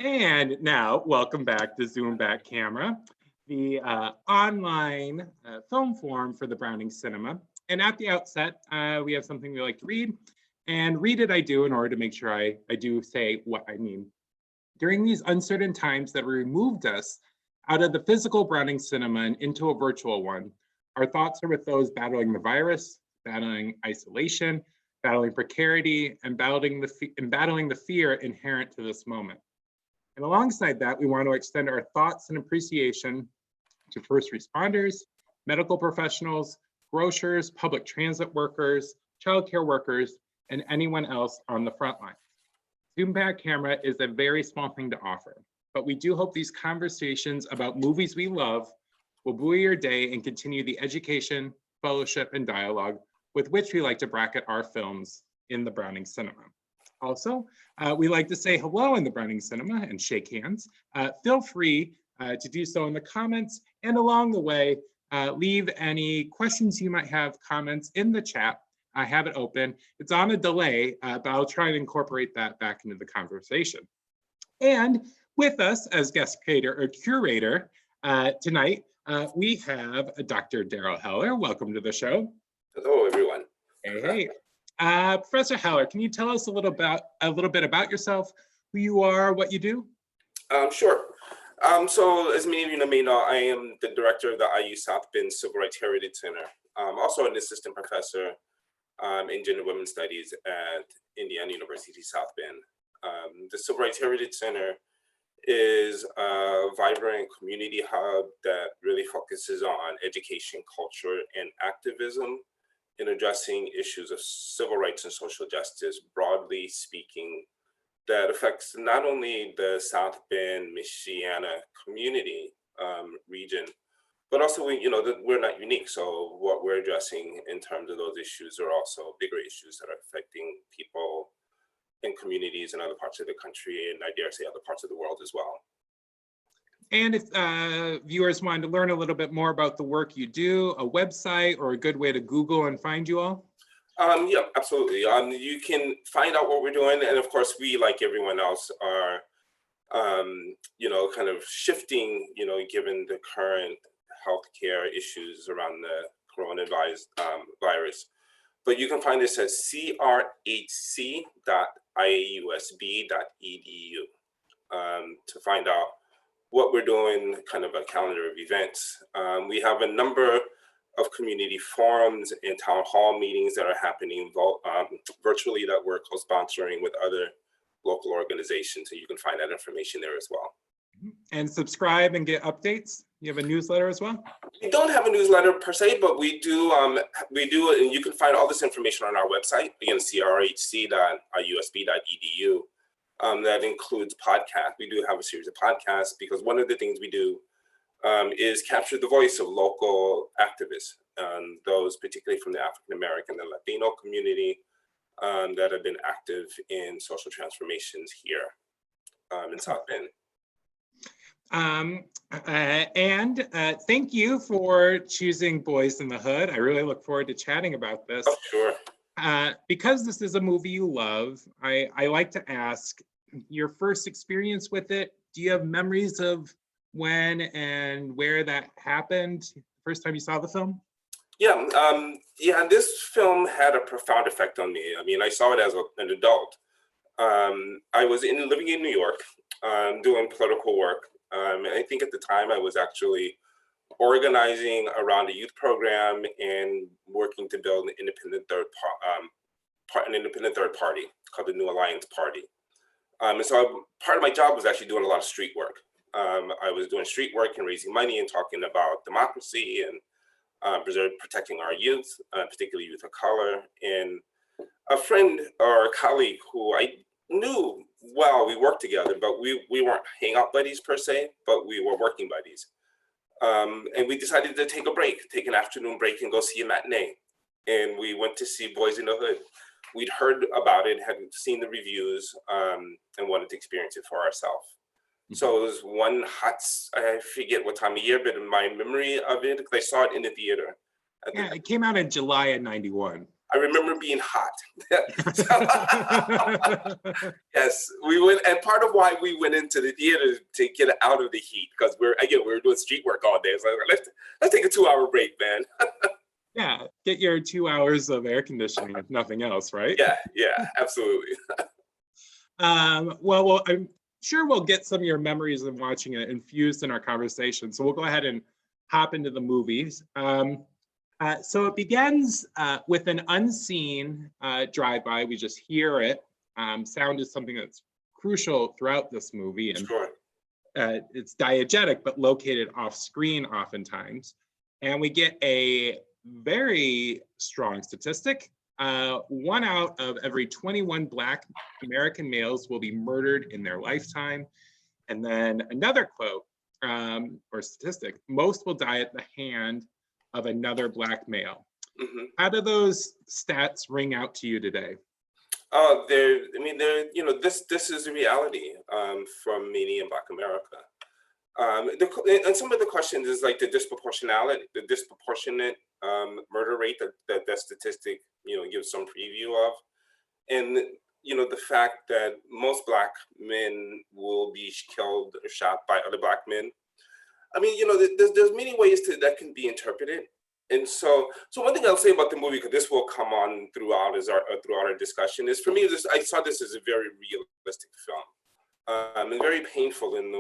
And now, welcome back to Zoom Back Camera, the online film forum for the Browning Cinema. And at the outset, we have something we like to read. And read it I do in order to make sure I do say what I mean. During these uncertain times that removed us out of the physical Browning Cinema and into a virtual one, our thoughts are with those battling the virus, battling isolation, battling precarity, and battling the fear inherent to this moment. And alongside that, we want to extend our thoughts and appreciation to first responders, medical professionals, grocers, public transit workers, childcare workers, and anyone else on the front lines. Zoom Back Camera is a very small thing to offer, but we do hope these conversations about movies we love will buoy your day and continue the education, fellowship, and dialogue with which we like to bracket our films in the Browning Cinema. Also, we like to say hello in the Browning Cinema and shake hands. Feel free to do so in the comments, and along the way, leave any questions you might have, comments in the chat. I have it open. It's on a delay, but I'll try and incorporate that back into the conversation. And with us as guest curator tonight, we have Dr. Darryl Heller. Welcome to the show. Hello, everyone. Hey. Professor Heller, can you tell us a little bit about yourself, who you are, what you do? Sure. So as many of you may know, I am the director of the IU South Bend Civil Rights Heritage Center. I'm also an assistant professor in gender and women's studies at Indiana University South Bend. The Civil Rights Heritage Center is a vibrant community hub that really focuses on education, culture, and activism in addressing issues of civil rights and social justice, broadly speaking, that affects not only the South Bend, Michiana community region, but also we're not unique. So what we're addressing in terms of those issues are also bigger issues that are affecting people in communities in other parts of the country, and I dare say other parts of the world as well. And if viewers wanted to learn a little bit more about the work you do, a website or a good way to Google and find you all? Yeah, absolutely. You can find out what we're doing. And of course, we, like everyone else, are, kind of shifting, given the current healthcare issues around the coronavirus virus. But you can find this at crhc.iausb.edu to find out what we're doing, kind of a calendar of events. We have a number of community forums and town hall meetings that are happening virtually that we're co-sponsoring with other local organizations. So you can find that information there as well. And subscribe and get updates. You have a newsletter as well? We don't have a newsletter per se, but we do, and you can find all this information on our website, again, crhc.iusb.edu. That includes podcasts. We do have a series of podcasts because one of the things we do is capture the voice of local activists, those particularly from the African American and Latino community that have been active in social transformations here in South Bend. Thank you for choosing Boyz n the Hood. I really look forward to chatting about this. Oh, sure. Because this is a movie you love, I like to ask your first experience with it. Do you have memories of when and where that happened? First time you saw the film? Yeah, this film had a profound effect on me. I mean, I saw it as an adult. I was living in New York, doing political work. I think at the time I was actually organizing around a youth program and working to build an independent third party called the New Alliance Party. And so part of my job was actually doing a lot of street work. I was doing street work and raising money and talking about democracy and protecting our youth, particularly youth of color. And a friend or a colleague who I knew well, we worked together, but we weren't hangout buddies per se, but we were working buddies. And we decided to take an afternoon break and go see a matinee. And we went to see Boyz n the Hood. We'd heard about it, had seen the reviews, and wanted to experience it for ourselves. So it was one hot, I forget what time of year, but in my memory of it, because I saw it in the theater. Yeah, it came out in July of '91. I remember being hot. Yes, we went, and part of why we went into the theater to get out of the heat, because we're doing street work all day. So let's take a 2-hour break, man. Yeah, get your 2 hours of air conditioning, if nothing else, right? Yeah, absolutely. Well, I'm sure we'll get some of your memories of watching it infused in our conversation. So we'll go ahead and hop into the movies. So it begins with an unseen drive-by. We just hear it. Sound is something that's crucial throughout this movie, and Sure. it's diegetic, but located off screen oftentimes. And we get a very strong statistic. 1 out of every 21 Black American males will be murdered in their lifetime. And then another quote or statistic, most will die at the hand of another Black male. Mm-hmm. How do those stats ring out to you today? This is a reality from many in Black America. And some of the questions is like the disproportionate murder rate that statistic, gives some preview of. And, the fact that most Black men will be killed or shot by other Black men. I mean, there's many ways that can be interpreted. And so one thing I'll say about the movie, because this will come on throughout our discussion, is for me, I saw this as a very realistic film. And very painful in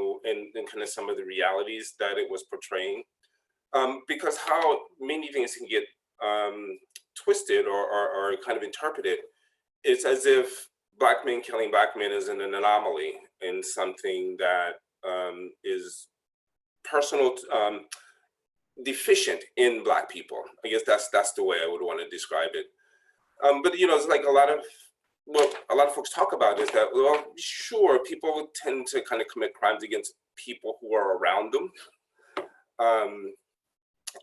kind of some of the realities that it was portraying, because how many things can get twisted or kind of interpreted. It's as if Black men killing Black men is an anomaly and something that is personal, deficient in Black people. I guess that's the way I would want to describe it. But it's like a lot of folks talk about is that, well, sure, people tend to kind of commit crimes against people who are around them.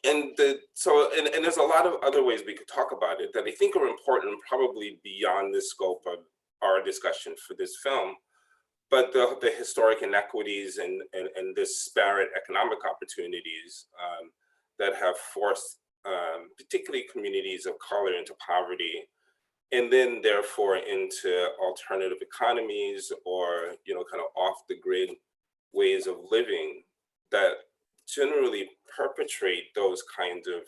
And there's a lot of other ways we could talk about it that I think are important, probably beyond the scope of our discussion for this film. But the historic inequities and disparate economic opportunities that have forced particularly communities of color into poverty, and then therefore into alternative economies or kind of off the grid ways of living that generally perpetrate those kinds of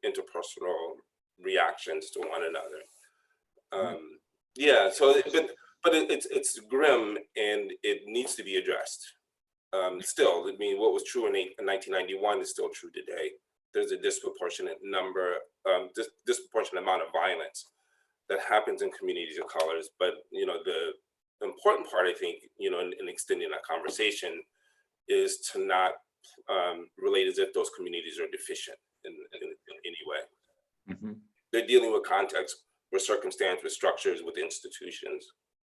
interpersonal reactions to one another. But it's grim and it needs to be addressed. Still, I mean, what was true in 1991 is still true today. There's a disproportionate disproportionate amount of violence that happens in communities of colors. But the important part, I think, in extending that conversation, is to not relate as if those communities are deficient in any way. Mm-hmm. They're dealing with context, with circumstance, with structures, with institutions.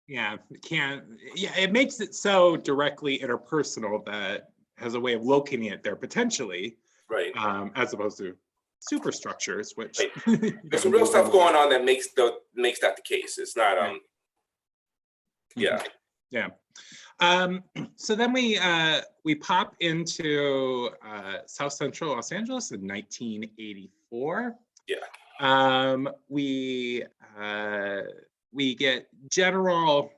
Yeah, it makes it so directly interpersonal that has a way of locating it there potentially, right? As opposed to superstructures, which right. There's some real stuff going on that makes that the case. It's not yeah. So then we pop into South Central Los Angeles in 1984. Yeah. We get general,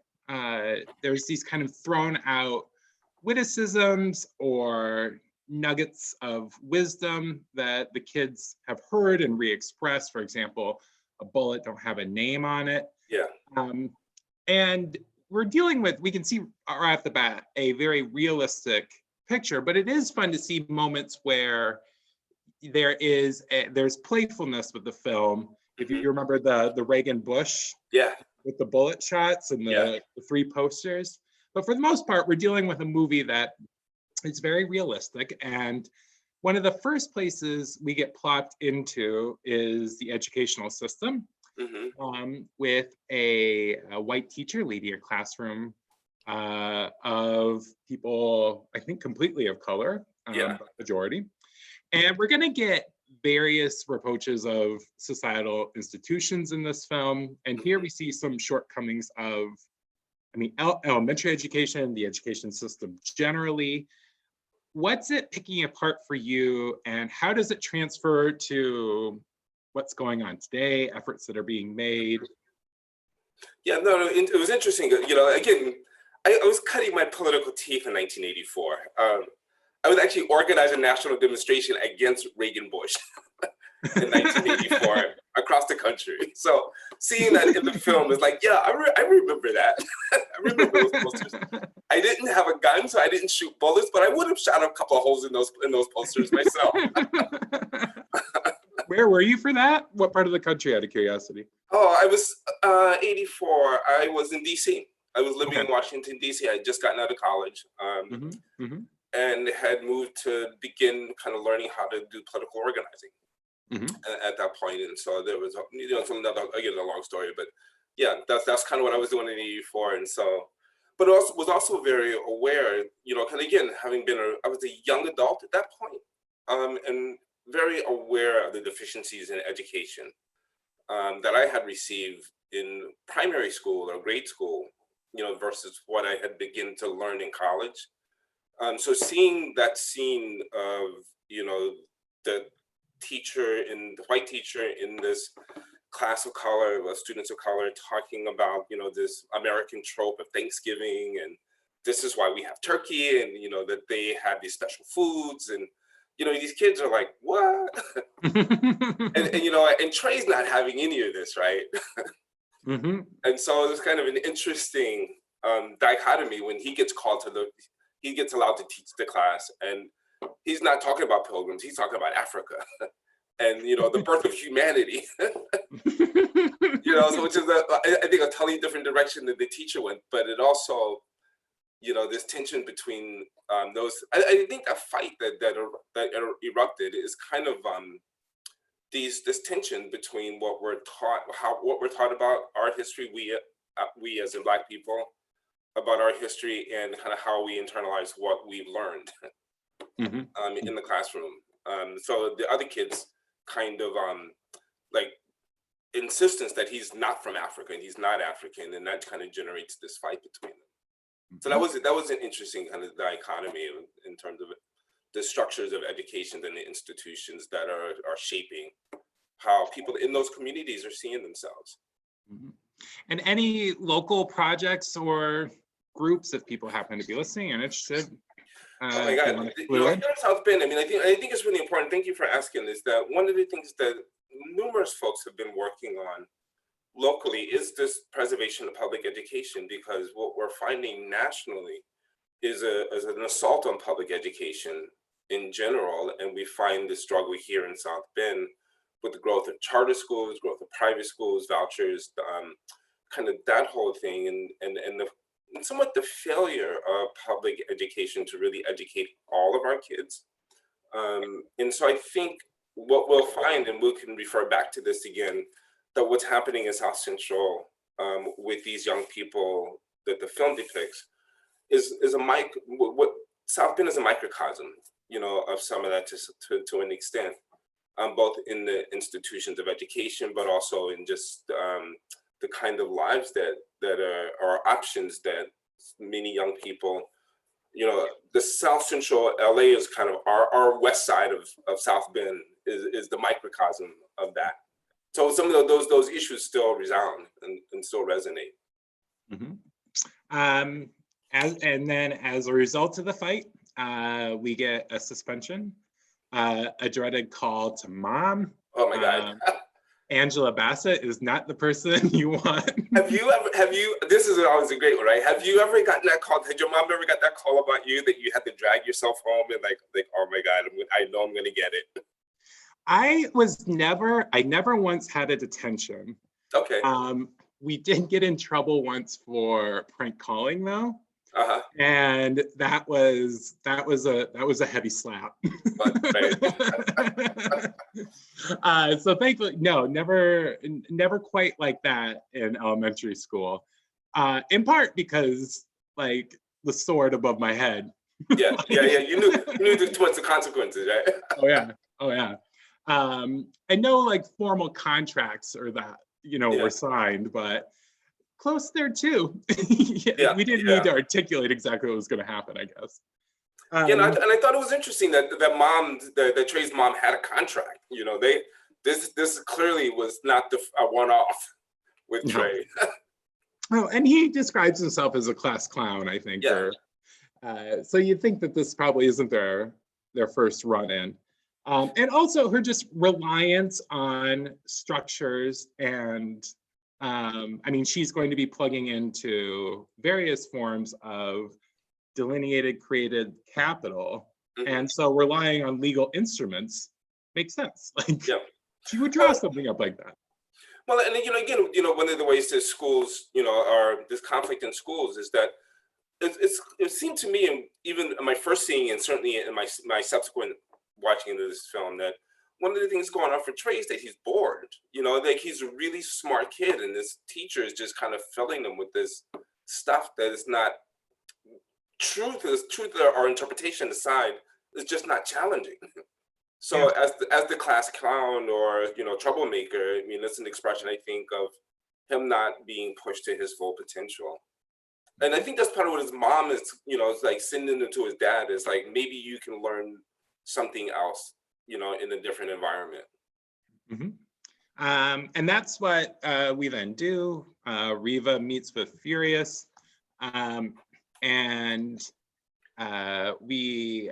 there's these kind of thrown out witticisms or nuggets of wisdom that the kids have heard and re-expressed. For example, a bullet don't have a name on it. Yeah. And we're dealing with, we can see right off the bat, a very realistic picture, but it is fun to see moments where there's playfulness with the film. If you remember the Reagan Bush, with the bullet shots and the 3 posters. But for the most part, we're dealing with a movie that is very realistic. And one of the first places we get plopped into is the educational system, with a white teacher leading a classroom of people, I think, completely of color, majority. And we're going to get various reproaches of societal institutions in this film. And here we see some shortcomings of, elementary education, the education system generally. What's it picking apart for you, and how does it transfer to what's going on today, efforts that are being made? Yeah, no, it was interesting. You know, again, I was cutting my political teeth in 1984. I was actually organizing a national demonstration against Reagan Bush in 1984 across the country. So seeing that in the film is like, yeah, I remember that. I remember those posters. I didn't have a gun, so I didn't shoot bullets, but I would have shot a couple of holes in those posters myself. Where were you for that? What part of the country, out of curiosity? Oh, I was 84. I was in DC. I was living in Washington, DC. I had just gotten out of college and had moved to begin kind of learning how to do political organizing at that point. And so there was, you know, again, a long story, but yeah, that's kind of what I was doing in 84. And so, but also was also very aware, you know, kind of again, having been I was a young adult at that point, and very aware of the deficiencies in education that I had received in primary school or grade school, you know, versus what I had begun to learn in college. So seeing that scene of, you know, the white teacher in this class of color, students of color, talking about, you know, this American trope of Thanksgiving, and this is why we have turkey, and, you know, that they have these special foods, and, you know, these kids are like, what? and, you know, and Trey's not having any of this, right? And so it was kind of an interesting dichotomy when he gets he gets allowed to teach the class, and he's not talking about pilgrims, he's talking about Africa. And, you know, the birth of humanity. You know, so which is, I think, a totally different direction that the teacher went, but it also, you know, this tension between those, I think a fight that erupted is kind of this tension between what we're taught about our history, we as in Black people, about our history, and kind of how we internalize what we've learned in the classroom. So the other kids kind of like insistence that he's not from Africa and he's not African, and that kind of generates this fight between them. So that was an interesting kind of dichotomy in terms of the structures of education and the institutions that are shaping how people in those communities are seeing themselves. And any local projects or groups, if people happen to be listening and interested? Oh my God! You know, here in South Bend, I mean, I think it's really important. Thank you for asking. Is that one of the things that numerous folks have been working on locally is this preservation of public education, because what we're finding nationally is an assault on public education in general, and we find the struggle here in South Bend with the growth of charter schools, growth of private schools, vouchers, kind of that whole thing, and somewhat the failure of public education to really educate all of our kids. And so I think what we'll find, and we can refer back to this again, that what's happening in South Central with these young people that the film depicts is what South Bend is a microcosm, you know, of some of that to an extent, both in the institutions of education, but also in just the kind of lives that are options that many young people, you know, the South Central LA is kind of our west side of South Bend is the microcosm of that. So some of those issues still resound and still resonate. And then as a result of the fight, we get a suspension, a dreaded call to mom. Oh my God. Angela Bassett is not the person you want. Have you, this is always a great one, right? Have you ever gotten that call? Had your mom ever got that call about you that you had to drag yourself home and like, oh my God, I know I'm gonna get it? I never once had a detention. Okay. We did get in trouble once for prank calling though. And that was a heavy slap. So thankfully, no, never quite like that in elementary school. In part because like the sword above my head. Yeah. You knew the consequences, right? Oh yeah. And no like formal contracts or that, you know, were signed, but close there too. We didn't need to articulate exactly what was going to happen, I guess. And I thought it was interesting that Trey's mom had a contract. You know, this clearly was not a one-off with No. Trey. Oh, and he describes himself as a class clown, I think. Yeah. So you'd think that this probably isn't their first run in. And also her just reliance on structures and I mean, she's going to be plugging into various forms of delineated created capital. And so relying on legal instruments makes sense. Like she would draw something up like that. Well, and again, one of the ways that schools, are this conflict in schools is that it seemed to me, and even my first seeing, and certainly in my subsequent watching of this film, that one of the things going on for Trey is that he's bored. Like he's a really smart kid, and this teacher is just kind of filling him with this stuff that is not truth or interpretation aside, is just not challenging. So as the class clown or troublemaker, I mean, that's an expression I think of him not being pushed to his full potential. And I think that's part of what his mom is, is like sending him to his dad is like, maybe you can learn something else, in a different environment. And that's what we then do. Riva meets with Furious, and we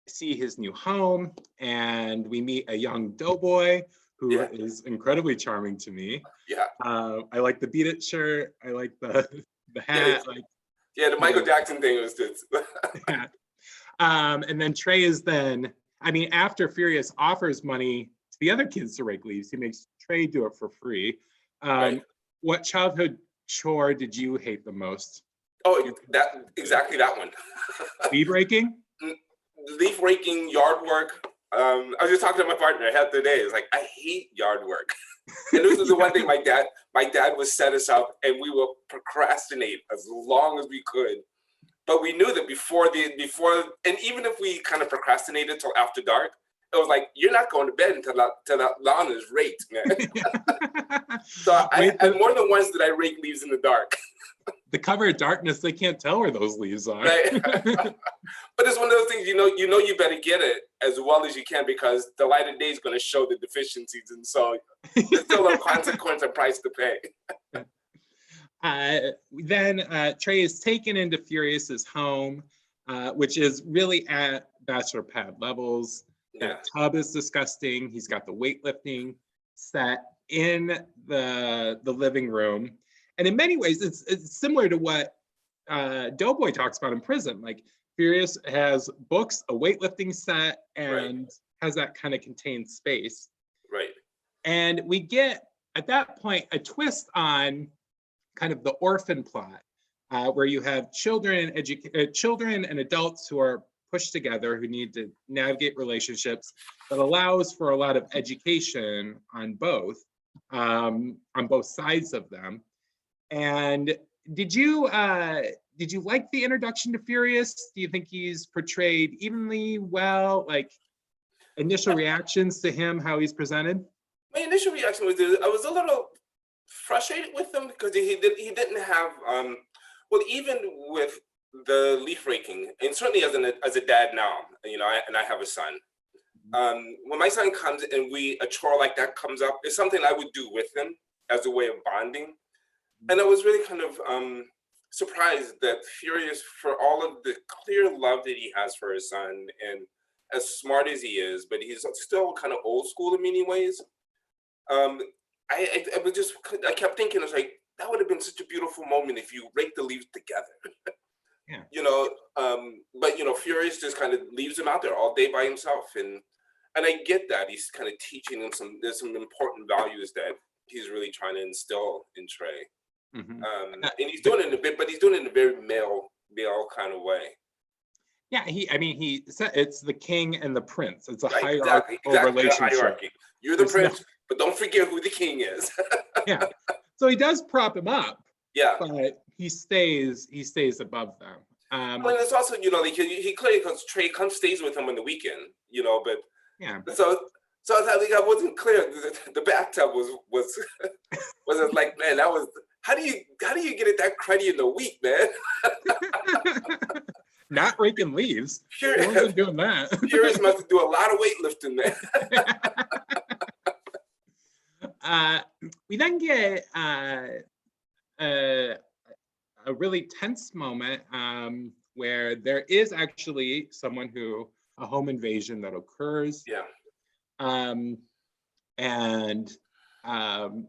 see his new home, and we meet a young doughboy who is incredibly charming to me. I like the Beat It shirt. I like the hat. The Michael Jackson thing was good. And then Trey is then, I mean, after Furious offers money to the other kids to rake leaves, he makes Trey do it for free. What childhood chore did you hate the most? Oh, exactly that one. Leaf raking? Leaf raking, yard work. I was just talking to my partner the other day. It's like, I hate yard work. And this is the one thing my dad would set us up, and we will procrastinate as long as we could. But we knew that before, and even if we kind of procrastinated until after dark, it was like, you're not going to bed until that lawn is raked, man. So I more than once did I rake leaves in the dark. The cover of darkness, they can't tell where those leaves are. Right. But it's one of those things, you better get it as well as you can, because the light of day is going to show the deficiencies. And so there's still a consequence and price to pay. Then Trey is taken into Furious's home, which is really at bachelor pad levels. That tub is disgusting. He's got the weightlifting set in the living room. And in many ways, it's similar to what Doughboy talks about in prison. Like Furious has books, a weightlifting set, and has that kind of contained space. Right. And we get, at that point, a twist on kind of the orphan plot, where you have children and adults who are pushed together, who need to navigate relationships, that allows for a lot of education on both sides of them. And did you like the introduction to Furious? Do you think he's portrayed evenly well? Like initial reactions to him, how he's presented? My initial reaction was I was a little frustrated with him because he didn't have well, even with the leaf raking, and certainly as a dad now, and I have a son. When my son comes and a chore like that comes up, it's something I would do with him as a way of bonding. And I was really kind of surprised that Furious, for all of the clear love that he has for his son, and as smart as he is, but he's still kind of old school in many ways. I kept thinking, I was like, that would have been such a beautiful moment if you rake the leaves together. But Furious just kind of leaves him out there all day by himself, and I get that he's kind of teaching him there's some important values that he's really trying to instill in Trey. And he's doing it he's doing it in a very male kind of way. Yeah, he said it's the king and the prince. It's a hierarchical relationship. Hierarchy. You're the prince, but don't forget who the king is. Yeah. So he does prop him up. Yeah. But he stays above them. Well, it's also, he clearly, because Trey stays with him on the weekend, but yeah. So I wasn't clear. The bathtub was like, man, that was. How do you get it that cruddy in the week, man? Not raking leaves. Furious wasn't doing that. Furious must do a lot of weightlifting, man. We then get a, a really tense moment where there is actually a home invasion that occurs. Yeah. And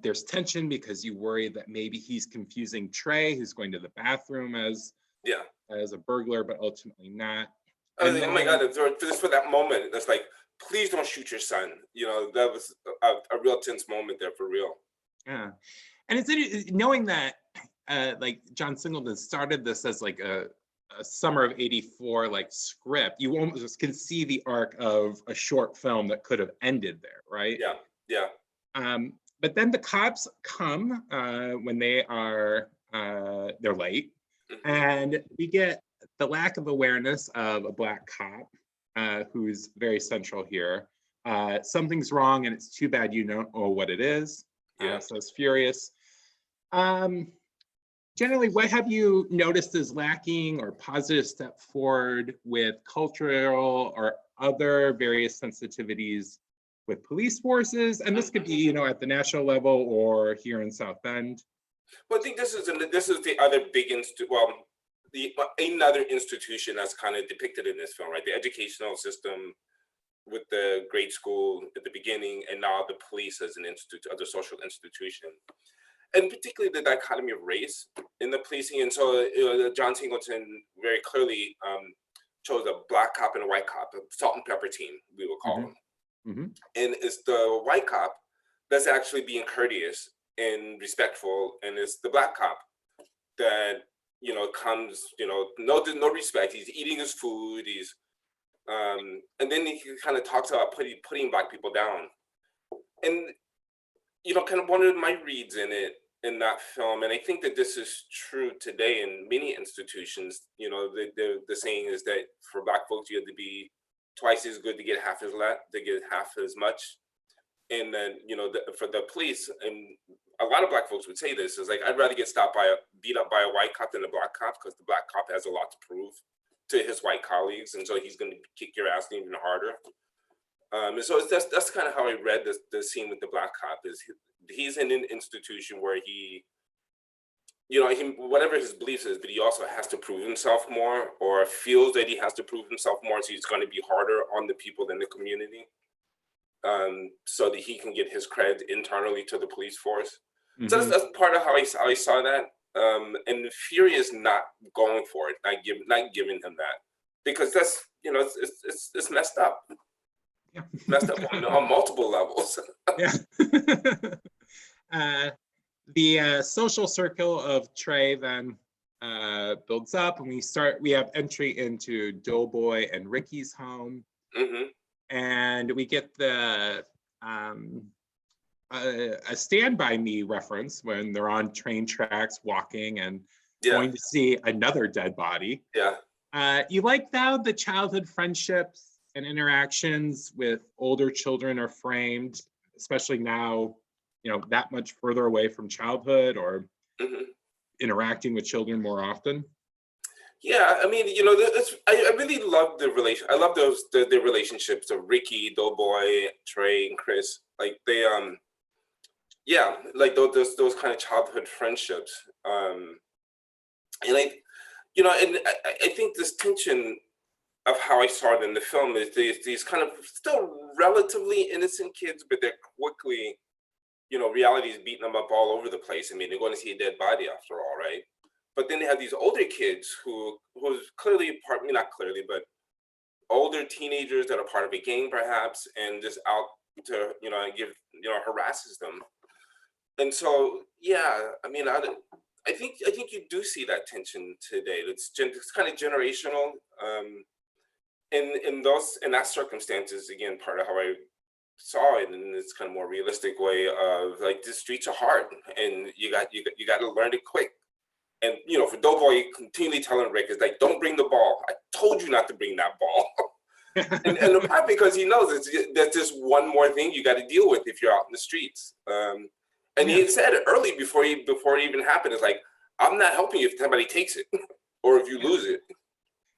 there's tension because you worry that maybe he's confusing Trey, who's going to the bathroom, as a burglar, but ultimately not. Oh my God! Just for that moment, that's like, please don't shoot your son. That was a real tense moment there, for real. Yeah, and it's knowing that like John Singleton started this as like a summer of '84 like script. You almost can see the arc of a short film that could have ended there, right? Yeah. But then the cops come when they're late, and we get the lack of awareness of a Black cop who's very central here. Something's wrong, and it's too bad you don't know what it is. Says Furious. Generally, what have you noticed is lacking or positive step forward with cultural or other various sensitivities with police forces? And this could be, at the national level or here in South Bend. Well, I think this is the other big another institution that's kind of depicted in this film, right? The educational system with the grade school at the beginning, and now the police as as a social institution, and particularly the dichotomy of race in the policing. And so John Singleton very clearly chose a Black cop and a white cop, a salt and pepper team, we will call them. And it's the white cop that's actually being courteous and respectful, and it's the Black cop that comes, no respect. He's eating his food. He's and then he kind of talks about putting Black people down. And kind of one of my reads in that film, and I think that this is true today in many institutions. The saying is that for Black folks, you have to be twice as good to get half as much. And then for the police, and a lot of Black folks would say this, is like, I'd rather get beat up by a white cop than a Black cop, because the Black cop has a lot to prove to his white colleagues, and so he's going to kick your ass even harder. And so that's kind of how I read the scene with the Black cop. Is he's in an institution where he whatever his beliefs is, but he also has to prove himself more, or feels that he has to prove himself more, so he's going to be harder on the people in the community, so that he can get his cred internally to the police force. So that's part of how I saw that. And Fury is not going for it, not giving him that, because that's it's messed up. Yeah. Messed up on multiple levels. Yeah. The social circle of Trey then builds up, and we have entry into Doughboy and Ricky's home. And we get the a Stand By Me reference when they're on train tracks walking and going to see another dead body. You like how the childhood friendships and interactions with older children are framed, especially now, that much further away from childhood, or interacting with children more often? Yeah, I mean, I really love the relation. I love the relationships of Ricky, Doughboy, Trey, and Chris. Like they, like those kind of childhood friendships. And I think this tension of how I saw it in the film is these kind of still relatively innocent kids, but they're quickly, reality is beating them up all over the place. I mean, they're going to see a dead body after all, right? But then they have these older kids who's clearly not clearly, but older teenagers that are part of a gang perhaps, and just out to, harasses them. And so, I mean, I think you do see that tension today. It's kind of generational. In that circumstances, again, part of how I saw it in this kind of more realistic way of like, the streets are hard, and you got to learn it quick. And for Doughboy, continually telling Rick is like, don't bring the ball. I told you not to bring that ball. and the part, because he knows that's just one more thing you got to deal with if you're out in the streets. And he had said it early before it even happened. It's like, I'm not helping you if somebody takes it or if you lose it.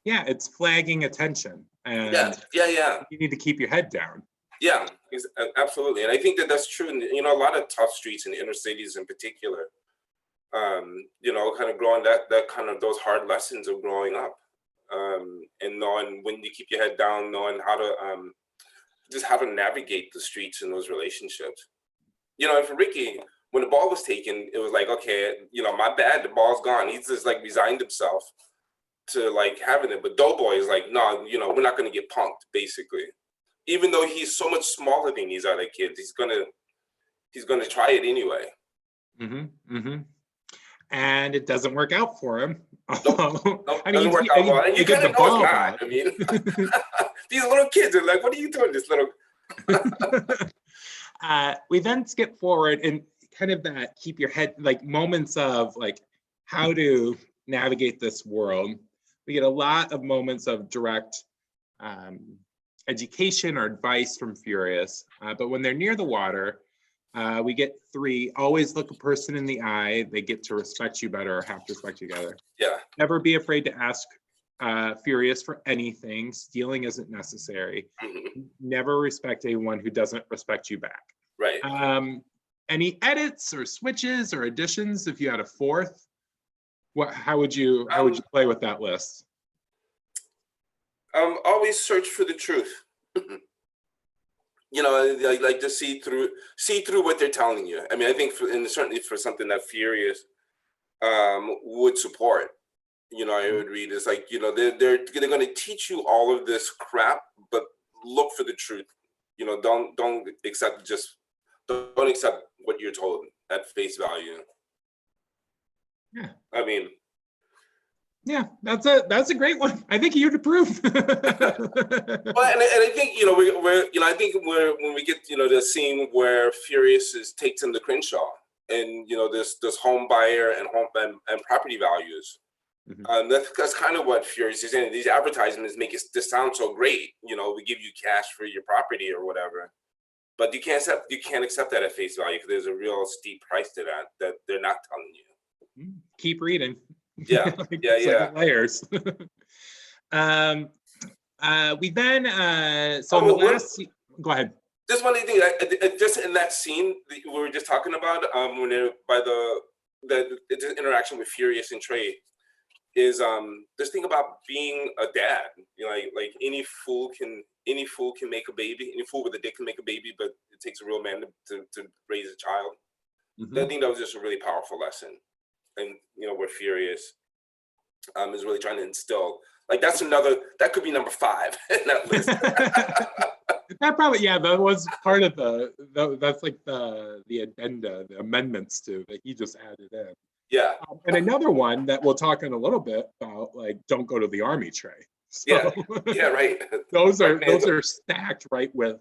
Yeah, it's flagging attention, and yeah. you need to keep your head down. Yeah, absolutely. And I think that that's true. And, you know, a lot of tough streets in inner cities in particular, you know, kind of growing that kind of those hard lessons of growing up, and knowing when you keep your head down, knowing how to just how to navigate the streets and those relationships. You know, and for Ricky, when the ball was taken, it was like, okay, you know, my bad, the ball's gone. He's just like resigned himself to like having it. But Doughboy is like, no, you know, we're not going to get punked, basically. Even though he's so much smaller than these other kids, he's gonna try it anyway. And it doesn't work out for him. Nope, I mean, doesn't work out well. And you kind of know it's not. I mean, these little kids are like, "What are you doing, this little?" We then skip forward and kind of that keep your head, like moments of like how to navigate this world. We get a lot of moments of direct education or advice from Furious, but when they're near the water, we get 3, always look a person in the eye. They get to respect you better or have to respect you better. Yeah. Never be afraid to ask Furious for anything. Stealing isn't necessary. Never respect anyone who doesn't respect you back. Right. Any edits or switches or additions if you had a 4th? How would you play with that list? Always search for the truth. You know, like to see through what they're telling you. I mean, I think and certainly for something that Furious would support. You know, I would read is like, you know, they're going to teach you all of this crap, but look for the truth. You know, don't accept what you're told at face value. Yeah. I mean, yeah, that's a great one. I think you'd approve. Well, and I think, you know, we're you know, I think when we get, you know, the scene where Furious takes him to Crenshaw, and you know, this home buyer and property values. That's kind of what Furious is in. These advertisements make this sound so great. You know, we give you cash for your property or whatever, but you can't accept that at face value because there's a real steep price to that they're not telling you. Keep reading. Yeah, like layers. We then go ahead. Just one thing, just in that scene that we were just talking about, when they're by the interaction with Furious and Trey, is this thing about being a dad. You know, like any fool can make a baby. Any fool with a dick can make a baby, but it takes a real man to raise a child. I think that was just a really powerful lesson. And you know, where Furious is really trying to instill, like that could be number 5 in that list. That probably, yeah, that was part of that's like the addenda, the amendments to that he just added in. Yeah. And another one that we'll talk in a little bit about, like, don't go to the army, Trey. So, yeah, right. those are stacked right with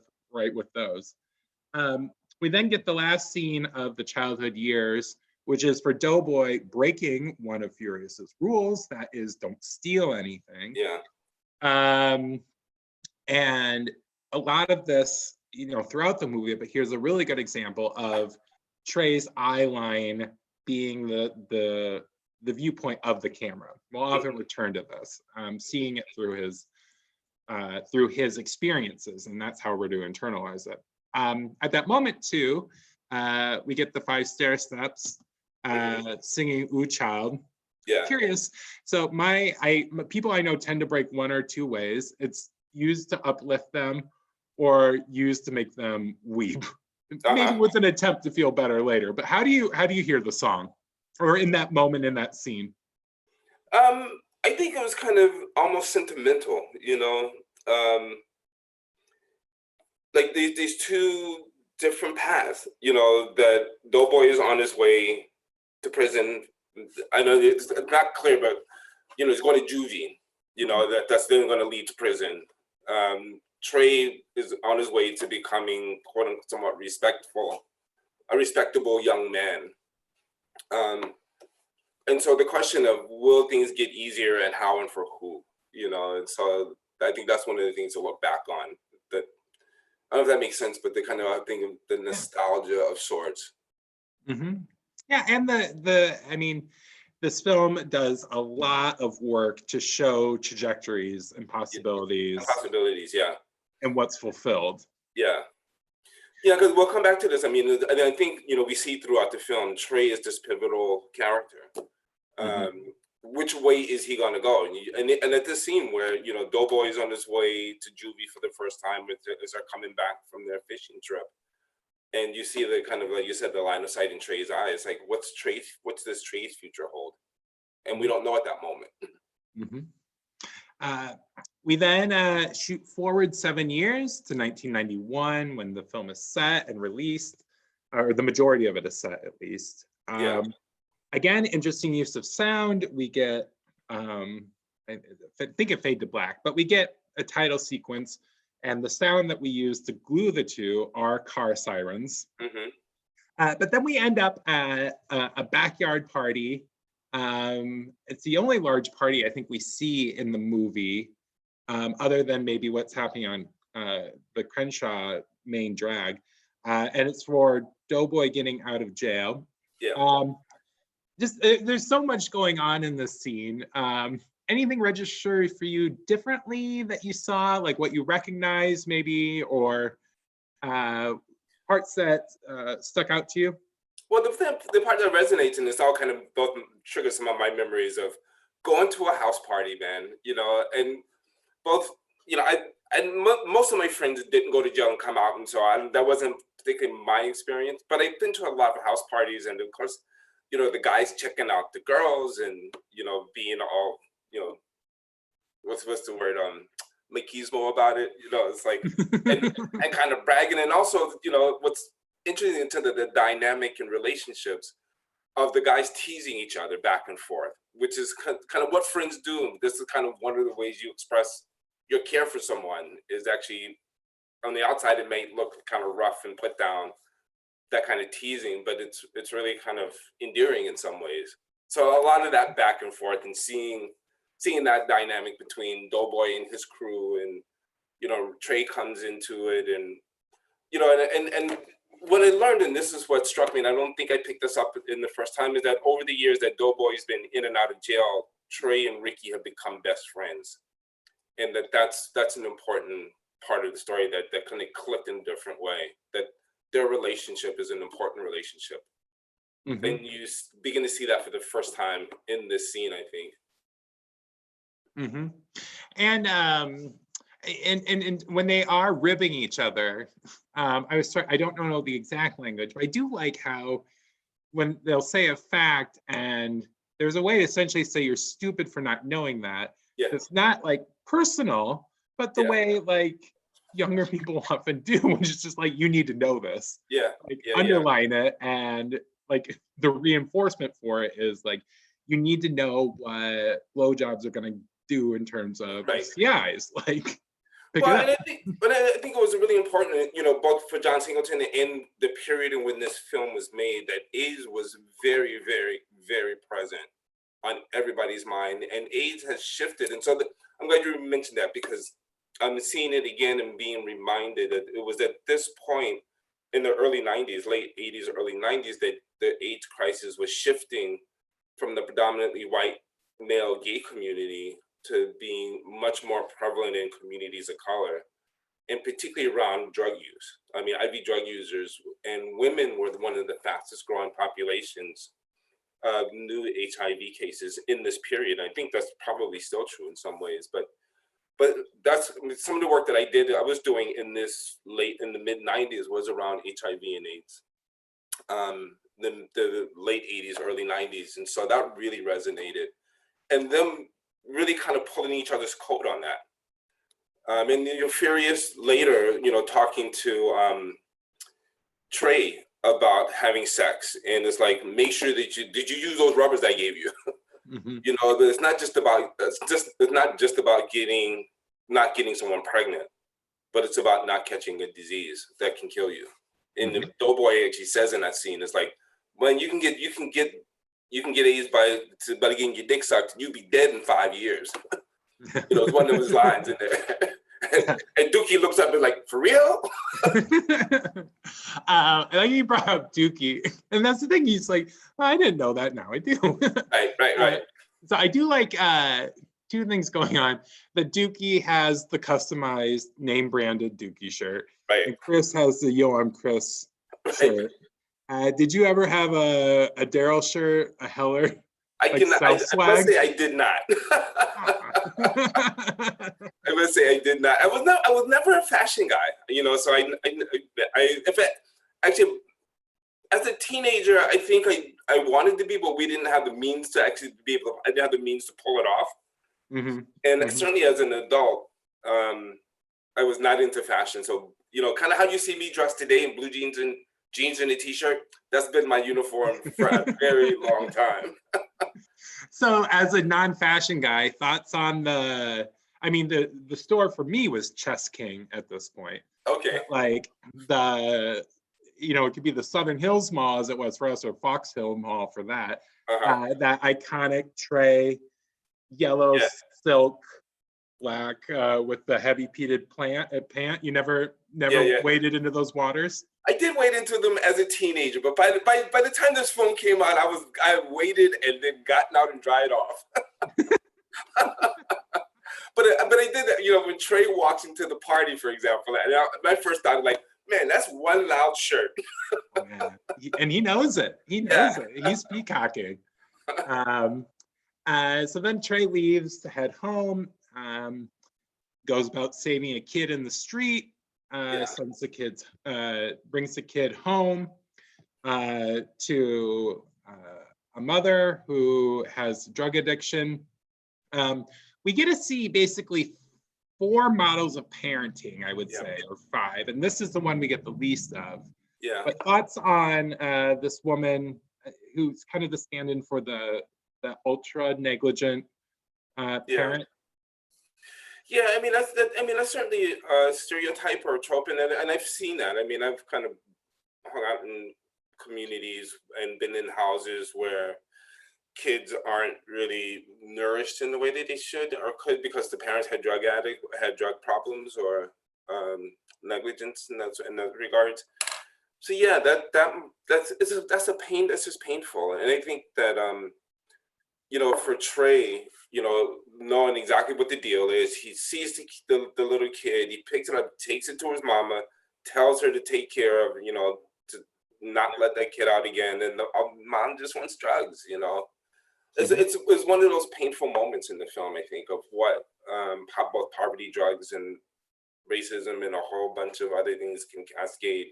those. We then get the last scene of the childhood years, which is for Doughboy breaking one of Furious's rules. That is, don't steal anything. Yeah. And a lot of this, you know, throughout the movie, but here's a really good example of Trey's eye line being the viewpoint of the camera. We'll often return to this, seeing it through his experiences, and that's how we're to internalize it. At that moment too, we get the 5 stair steps, singing "Ooh Child." Yeah. Curious. So people I know tend to break one or two ways. It's used to uplift them or used to make them weep. Maybe with an attempt to feel better later. But how do you hear the song, or in that moment, in that scene? I think it was kind of almost sentimental, you know, like these 2 different paths, you know, that Doughboy is on his way to prison. I know it's not clear, but you know, he's going to juvie, you know, that's then going to lead to prison. Trey is on his way to becoming, quote unquote, somewhat a respectable young man. And so the question of, will things get easier and how and for who, you know? And so I think that's one of the things to look back on. That, I don't know if that makes sense, but the kind of, I think, the nostalgia of sorts. Yeah, and I mean, this film does a lot of work to show trajectories and possibilities. Yeah. And what's fulfilled. Yeah. Yeah, because we'll come back to this. I mean, and I think, we see throughout the film, Trey is this pivotal character. Which way is he going to go? And at this scene where, Doughboy is on his way to juvie for the first time as they're coming back from their fishing trip. And you see the kind of, like you said, the line of sight in Trey's eyes, like, what's this Trey's future hold? And we don't know at that moment. We then shoot forward 7 years to 1991 when the film is set and released, or the majority of it is set at least. Again, interesting use of sound. We get, I think it fade to black, but we get a title sequence, and the sound that we use to glue the two are car sirens. But then we end up at a backyard party. It's the only large party I think we see in the movie, other than maybe what's happening on the Crenshaw main drag. And it's for Doughboy getting out of jail. There's so much going on in this scene. Anything register for you differently that you saw, like what you recognize maybe, or parts that stuck out to you? Well, the part that resonates, and it's all kind of both triggers some of my memories of going to a house party, man, and both, most of my friends didn't go to jail and come out, and so that wasn't particularly my experience, but I've been to a lot of house parties, and of course, the guys checking out the girls and, being all, what's the word, machismo about it, it's like, and kind of bragging, and also, what's interesting into the dynamic and relationships of the guys teasing each other back and forth, which is kind of what friends do. This is kind of one of the ways you express your care for someone, is actually, on the outside, it may look kind of rough and put down, that kind of teasing, but it's really kind of endearing in some ways. So a lot of that back and forth, and seeing that dynamic between Doughboy and his crew, and Trey comes into it, and and what I learned, and this is what struck me, and I don't think I picked this up in the first time, is that over the years that Doughboy's been in and out of jail, Trey and Ricky have become best friends, and that's an important part of the story that kind of clicked in a different way, that their relationship is an important relationship. And you begin to see that for the first time in this scene, I think. And when they are ribbing each other, I don't know the exact language, but I do like how when they'll say a fact and there's a way to essentially say you're stupid for not knowing that. It's not like personal, but the way like younger people often do, which is just like, you need to know this. Underline it, and like the reinforcement for it is like, you need to know what blowjobs are going to do in terms of STIs. Like, I think it was really important, both for John Singleton and the period in when this film was made, that AIDS was very, very, very present on everybody's mind, and AIDS has shifted. And so I'm glad you mentioned that, because I'm seeing it again and being reminded that it was at this point in the early 90s, late 80s, early 90s, that the AIDS crisis was shifting from the predominantly white male gay community to being much more prevalent in communities of color, and particularly around drug use. I mean, IV drug users and women were one of the fastest growing populations of new HIV cases in this period. I think that's probably still true in some ways, but that's some of the work that I was doing in the mid 90s was around HIV and AIDS, the late 80s, early 90s. And so that really resonated, and them really kind of pulling each other's coat on that. And you're furious later, talking to Trey about having sex, and it's like, make sure that did you use those rubbers I gave you? It's not just about not getting someone pregnant, but it's about not catching a disease that can kill you. And the Doughboy actually says in that scene, it's like, when you can get AIDS by getting your dick sucked, you'll be dead in 5 years. It's one of his lines in there. And Dookie looks up and like, for real? I like you brought up Dookie, and that's the thing. He's like, I didn't know that. Now I do. Right. So I do like two things going on. The Dookie has the customized name branded Dookie shirt, Right. and Chris has the Yo, I'm Chris Right. shirt. Did you ever have a Darryl shirt, a Heller? I must say I did not. I must say I did not. I was never a fashion guy, you know. So actually, as a teenager, I think I wanted to be, but we didn't have the means to actually be able. I didn't have the means to pull it off. Mm-hmm. And Mm-hmm. certainly as an adult, I was not into fashion. So, you know, kind of how you see me dressed today in blue jeans and a t-shirt, that's been my uniform for a very long time. So as a non-fashion guy, thoughts on the store for me was Chess King at this point. Okay. Like it could be the Southern Hills Mall as it was for us, or Fox Hill Mall for that. That iconic tray, yellow silk, black with the heavy pleated pant. You never waded into those waters? I did wade into them as a teenager, but by the time this film came out, I waited and then gotten out and dried off. But I did that, you know, when Trey walks into the party, for example, and my first thought was like, man, that's one loud shirt. Yeah. And he knows it. He knows it. He's peacocking. So then Trey leaves to head home, goes about saving a kid in the street, brings the kid home to a mother who has drug addiction. We get to see basically 4 models of parenting, I would say, or 5, and this is the one we get the least of. Yeah. But thoughts on this woman who's kind of the stand-in for the ultra negligent parent? Yeah, I mean that's certainly a stereotype or a trope, and I've seen that. I mean, I've kind of hung out in communities and been in houses where kids aren't really nourished in the way that they should, or could, because the parents had drug problems or negligence in that regard. So yeah, that's a pain. That's just painful, and I think that you know, for Trey, you know, knowing exactly what the deal is, he sees the little kid, he picks it up, takes it to his mama, tells her to take care of, you know, to not let that kid out again, and the mom just wants drugs, you know. It's one of those painful moments in the film, I think, of what both poverty, drugs, and racism, and a whole bunch of other things can cascade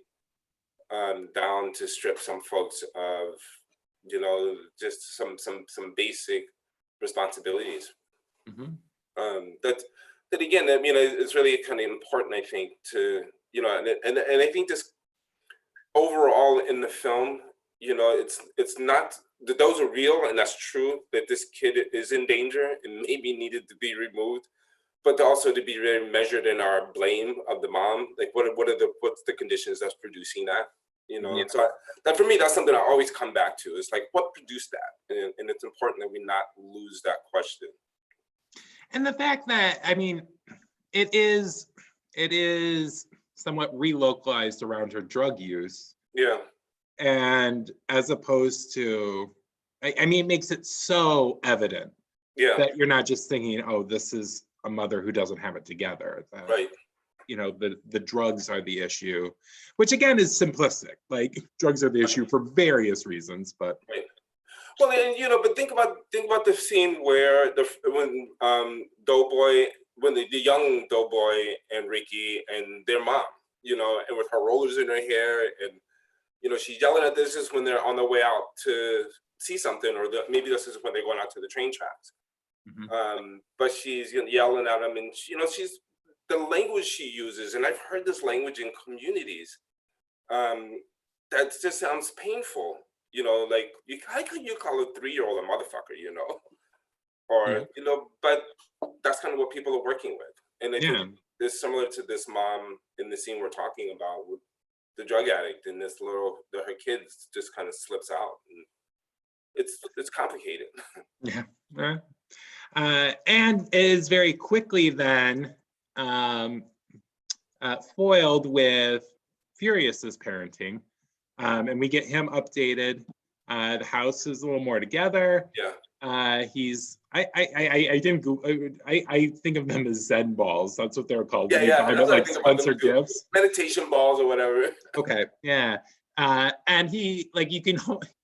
down to strip some folks of, you know, just some basic responsibilities. That again, I mean, it's really kind of important, I think, to, you know, and I think this overall in the film, you know, it's not that those are real, and that's true, that this kid is in danger and maybe needed to be removed, but also to be very measured in our blame of the mom. Like, what's the conditions that's producing that? You know, so that for me, that's something I always come back to. It's like, what produced that? And it's important that we not lose that question. And the fact that, I mean, it is somewhat relocalized around her drug use. Yeah. And as opposed to, I mean, it makes it so evident that you're not just thinking, oh, this is a mother who doesn't have it together. Right. You know, the drugs are the issue, which again is simplistic. Like, drugs are the issue for various reasons, but right. Well, and you know, but think about the scene where when the young Doughboy and Ricky and their mom, you know, and with her rollers in her hair, and you know, she's yelling at this is when they're on their way out to see something, or maybe this is when they're going out to the train tracks. But she's yelling at them, and you know, the language she uses, and I've heard this language in communities, that just sounds painful. You know, like, how can you call a 3-year-old a motherfucker, you know? Or, you know, but that's kind of what people are working with. And I think it's similar to this mom in the scene we're talking about with the drug addict, and her kid just kind of slips out. And it's complicated. And is very quickly then foiled with Furious's parenting, and we get him updated. The house is a little more together. He's I didn't go, I think of them as Zen balls. That's what they're called Yeah, when you yeah, buy them that's at what I like think about them Spencer too. Gifts. Meditation balls or whatever. Okay, yeah. And he like you can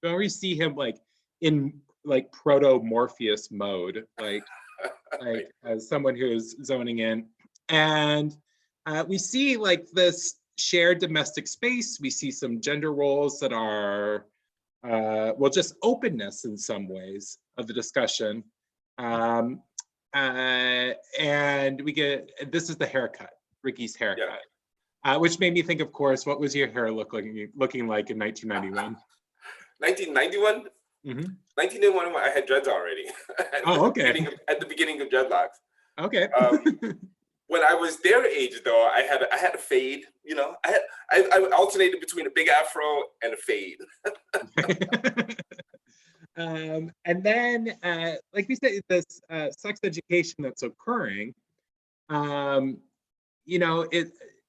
already see him like in like proto Morpheus mode, Right. as someone who is zoning in. And we see like this shared domestic space. We see some gender roles that are well, just openness in some ways of the discussion. Um, and we get, this is the haircut, Ricky's Yeah. haircut, which made me think, of course, what was your hair looking like in 1991? 1991? Mm-hmm. 1991, I had dreads already. Oh, okay. At the beginning of dreadlocks. Okay. When I was their age, though, I had a fade. You know, I alternated between a big afro and a fade. And then, like we said, this sex education that's occurring, you know,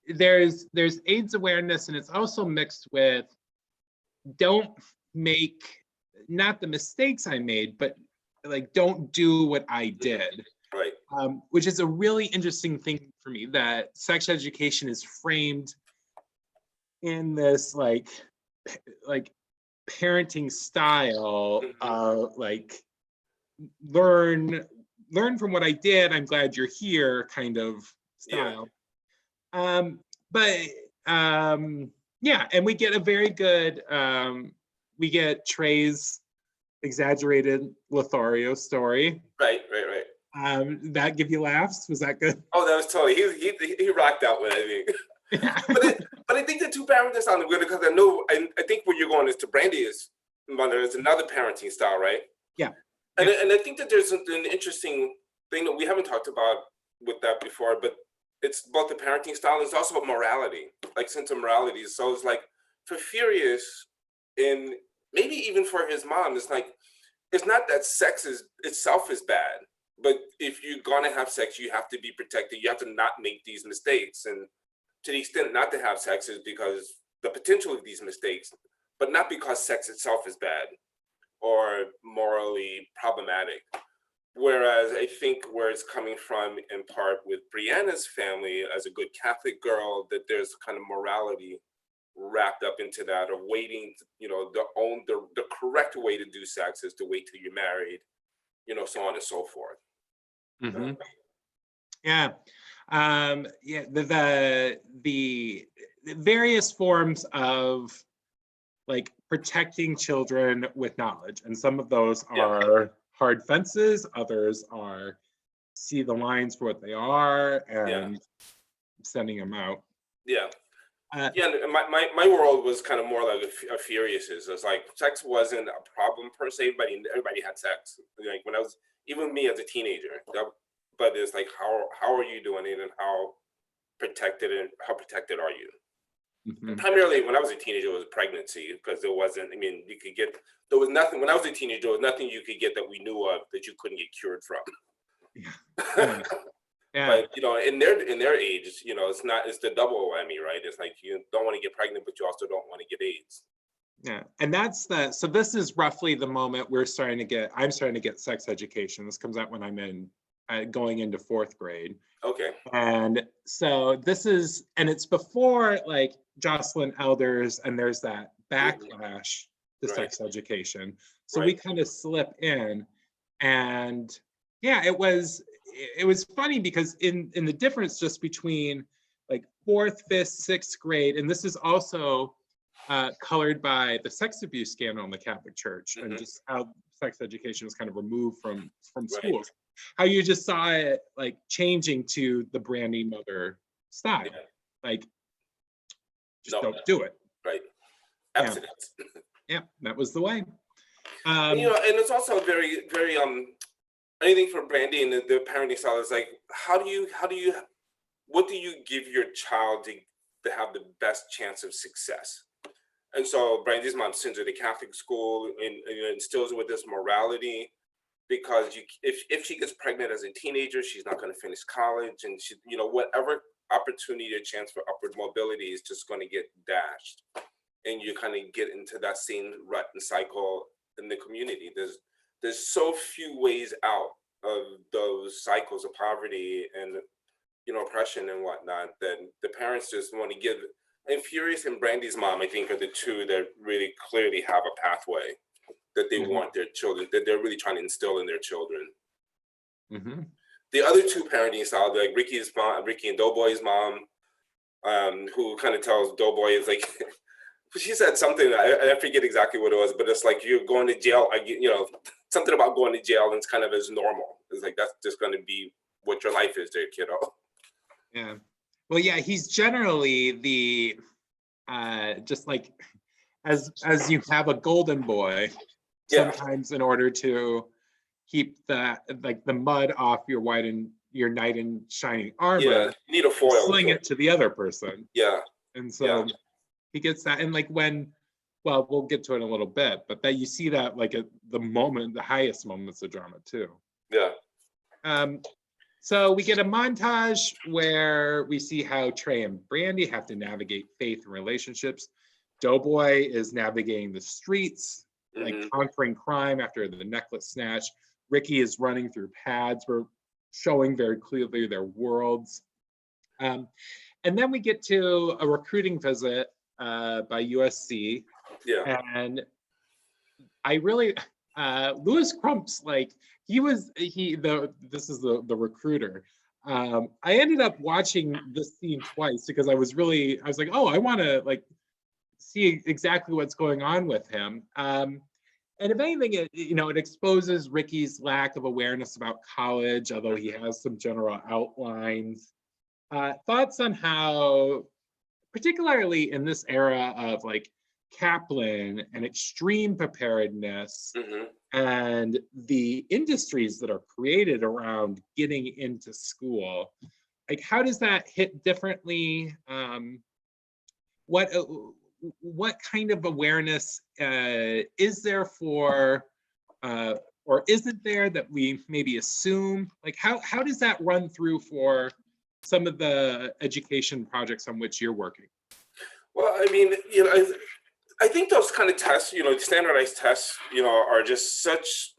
there's AIDS awareness, and it's also mixed with don't make not the mistakes I made, but like don't do what I did. Right. Which is a really interesting thing for me, that sex education is framed in this like parenting style, like learn from what I did, I'm glad you're here kind of style. Yeah. Yeah, and we get a very good we get Trey's exaggerated Lothario story. Right. That give you laughs? Was that good? Oh, that was totally. He rocked out with it, I think. Yeah. but I think the two parenting styles are good, because I think where you're going is to Brandy's mother is another parenting style, right? Yeah. And I think that there's an interesting thing that we haven't talked about with that before, but it's both the parenting style and it's also about morality, like sense of morality. So it's like for Furious, and maybe even for his mom, it's like it's not that sex itself is bad. But if you're gonna have sex, you have to be protected. You have to not make these mistakes. And to the extent not to have sex is because the potential of these mistakes, but not because sex itself is bad or morally problematic. Whereas I think where it's coming from in part with Brianna's family as a good Catholic girl, that there's kind of morality wrapped up into that, of waiting, you know, the correct way to do sex is to wait till you're married, you know, so on and so forth. Mm-hmm. Yeah. Yeah, the various forms of like protecting children with knowledge, and some of those are hard fences, others are see the lines for what they are and sending them out. Yeah. My world was kind of more like a Furious's. It's like sex wasn't a problem per se, but everybody had sex. Like when I was, even me as a teenager, but it's like how are you doing it, and how protected are you? Mm-hmm. Primarily when I was a teenager, it was pregnancy, because there was nothing when I was a teenager, there was nothing you could get that we knew of that you couldn't get cured from. Yeah. Yeah. But you know, in their age, you know, it's the double whammy, right? It's like you don't want to get pregnant, but you also don't want to get AIDS. Yeah, and so this is roughly the moment I'm starting to get sex education. This comes out when I'm going into 4th grade. Okay. And so it's before like Jocelyn Elders, and there's that backlash to sex education. So we kind of slip in, and yeah, it was funny because in the difference just between like 4th, 5th, 6th grade, and this is also colored by the sex abuse scandal in the Catholic Church, and just how sex education was kind of removed from schools. How you just saw it like changing to the Brandy mother style, like just don't do it. Right. Abstinence. Yeah, that was the way. You know, and it's also very, very anything for Brandy and the parenting style is like, what do you give your child to have the best chance of success? And so Brandy's mom sends her to Catholic school and instills with this morality, because if she gets pregnant as a teenager, she's not going to finish college, and she, you know, whatever opportunity or chance for upward mobility is just going to get dashed, and you kind of get into that same rut and cycle in the community. there's so few ways out of those cycles of poverty and, oppression and whatnot, that the parents just want to give. And Furious and Brandy's mom, I think, are the two that really clearly have a pathway that they want their children, that they're really trying to instill in their children. The other two parenting styles, like Ricky's mom, Ricky and Doughboy's mom, who kind of tells Doughboy, is like, she said something, I forget exactly what it was, but it's like, you're going to jail, something about going to jail, and it's kind of as normal. It's like, that's just going to be what your life is there, kiddo. Yeah. Well, yeah, he's generally the, just like, as you have a golden boy, sometimes in order to keep the mud off your knight in shining armor, you need a foil, sling it to the other person. And so he gets that. And like well, we'll get to it in a little bit, but that you see that like at the highest moments of drama too. So we get a montage where we see how Trey and Brandy have to navigate faith and relationships. Doughboy is navigating the streets, like conquering crime after the necklace snatch. Ricky is running through pads. We're showing very clearly their worlds. And then we get to a recruiting visit by USC. And I really, Louis Crump's like, this is the recruiter. I ended up watching this scene twice because I was like, oh, I want to like see exactly what's going on with him. And if anything, it exposes Ricky's lack of awareness about college, although he has some general outlines. Thoughts on how, particularly in this era of like Kaplan and extreme preparedness and the industries that are created around getting into school, like how does that hit differently? What kind of awareness is there for, or isn't there that we maybe assume? Like how does that run through for some of the education projects on which you're working? Well, I mean, I think those kind of tests, standardized tests, are just such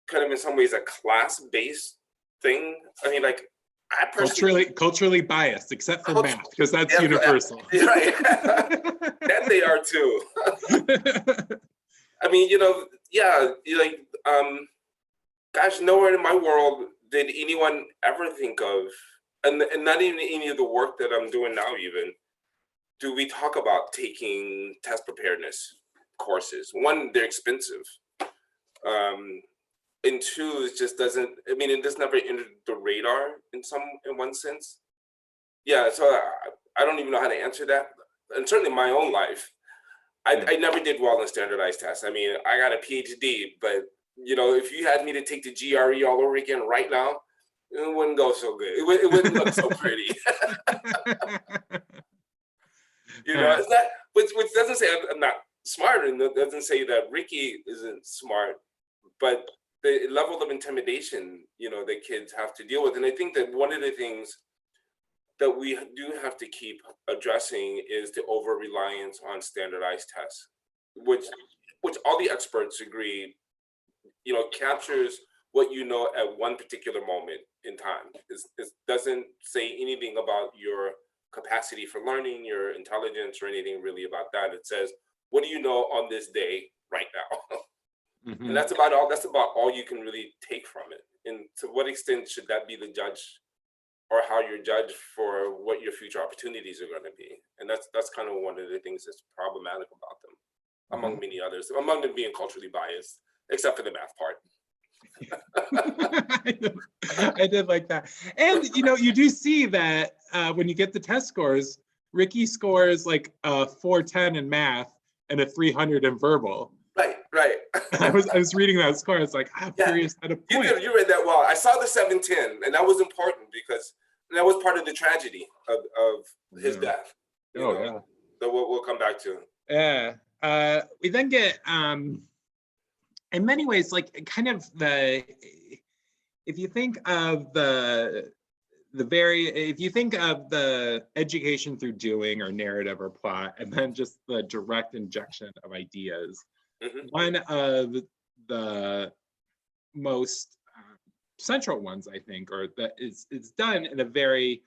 kind of in some ways a class-based thing. I mean, like I personally culturally biased, except for math, because that's universal. Right. That they are too. I mean, gosh, nowhere in my world did anyone ever think of, and not even any of the work that I'm doing now even, do we talk about taking test preparedness courses. One, they're expensive. And two, it just doesn't, it just never entered the radar in one sense. Yeah, so I don't even know how to answer that. And certainly in my own life, I never did well in standardized tests. I mean, I got a PhD, but if you had me to take the GRE all over again right now, it wouldn't go so good. It wouldn't look so pretty. It's not, which doesn't say I'm not smart, and it doesn't say that Ricky isn't smart, but the level of intimidation, that kids have to deal with. And I think that one of the things that we do have to keep addressing is the over-reliance on standardized tests, which all the experts agree, captures what at one particular moment in time. It doesn't say anything about your capacity for learning, your intelligence, or anything really about that. It says, what do you know on this day right now? And that's about all you can really take from it. And to what extent should that be the judge, or how you're judged for what your future opportunities are going to be? And that's kind of one of the things that's problematic about them, among many others, among them being culturally biased, except for the math part. I did like that. And you do see that when you get the test scores, Ricky scores like a 410 in math and a 300 in verbal. Right. I was reading that score. It's like, I'm curious at a point. You read that well. I saw the 710, and that was important because that was part of the tragedy of his death. So we'll come back to. Yeah. We then get in many ways, like kind of if you think of the education through doing or narrative or plot, and then just the direct injection of ideas, one of the most central ones, I think, or that it's done in a very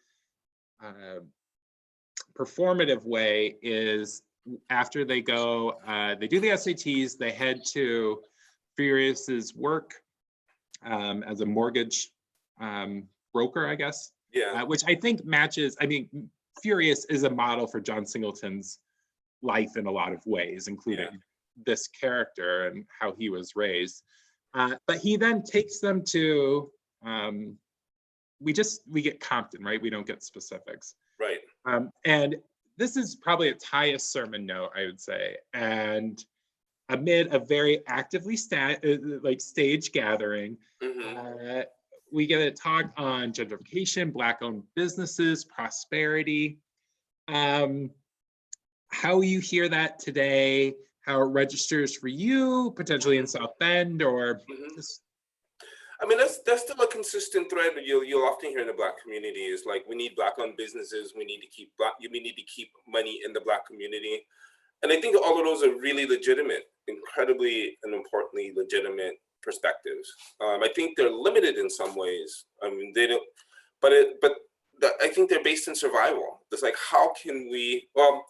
performative way, is after they go, they do the SATs, they head to Furious's work as a mortgage broker, I guess. Yeah. Which I think matches, I mean, Furious is a model for John Singleton's life in a lot of ways, including this character and how he was raised. But he then takes them to, we get Compton, right? We don't get specifics. Right. And this is probably its highest sermon note, I would say. And amid a very actively stage gathering, we get a talk on gentrification, Black-owned businesses, prosperity, how you hear that today, how it registers for you, potentially in South Bend, or just... I mean, that's still a consistent thread you'll often hear in the Black community, is like, we need Black-owned businesses, we need to keep money in the Black community. And I think all of those are really legitimate, incredibly and importantly legitimate perspectives. I think they're limited in some ways. I mean, they don't, I think they're based in survival. It's like, how can we, well,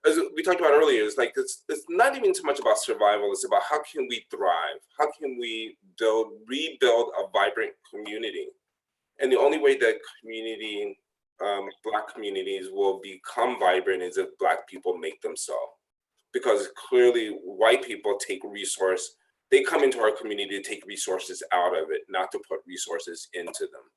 as we talked about earlier, it's like, it's not even so much about survival, it's about how can we thrive? How can we rebuild a vibrant community? And the only way that community, Black communities will become vibrant is if Black people make them so. Because clearly white people they come into our community to take resources out of it, not to put resources into them.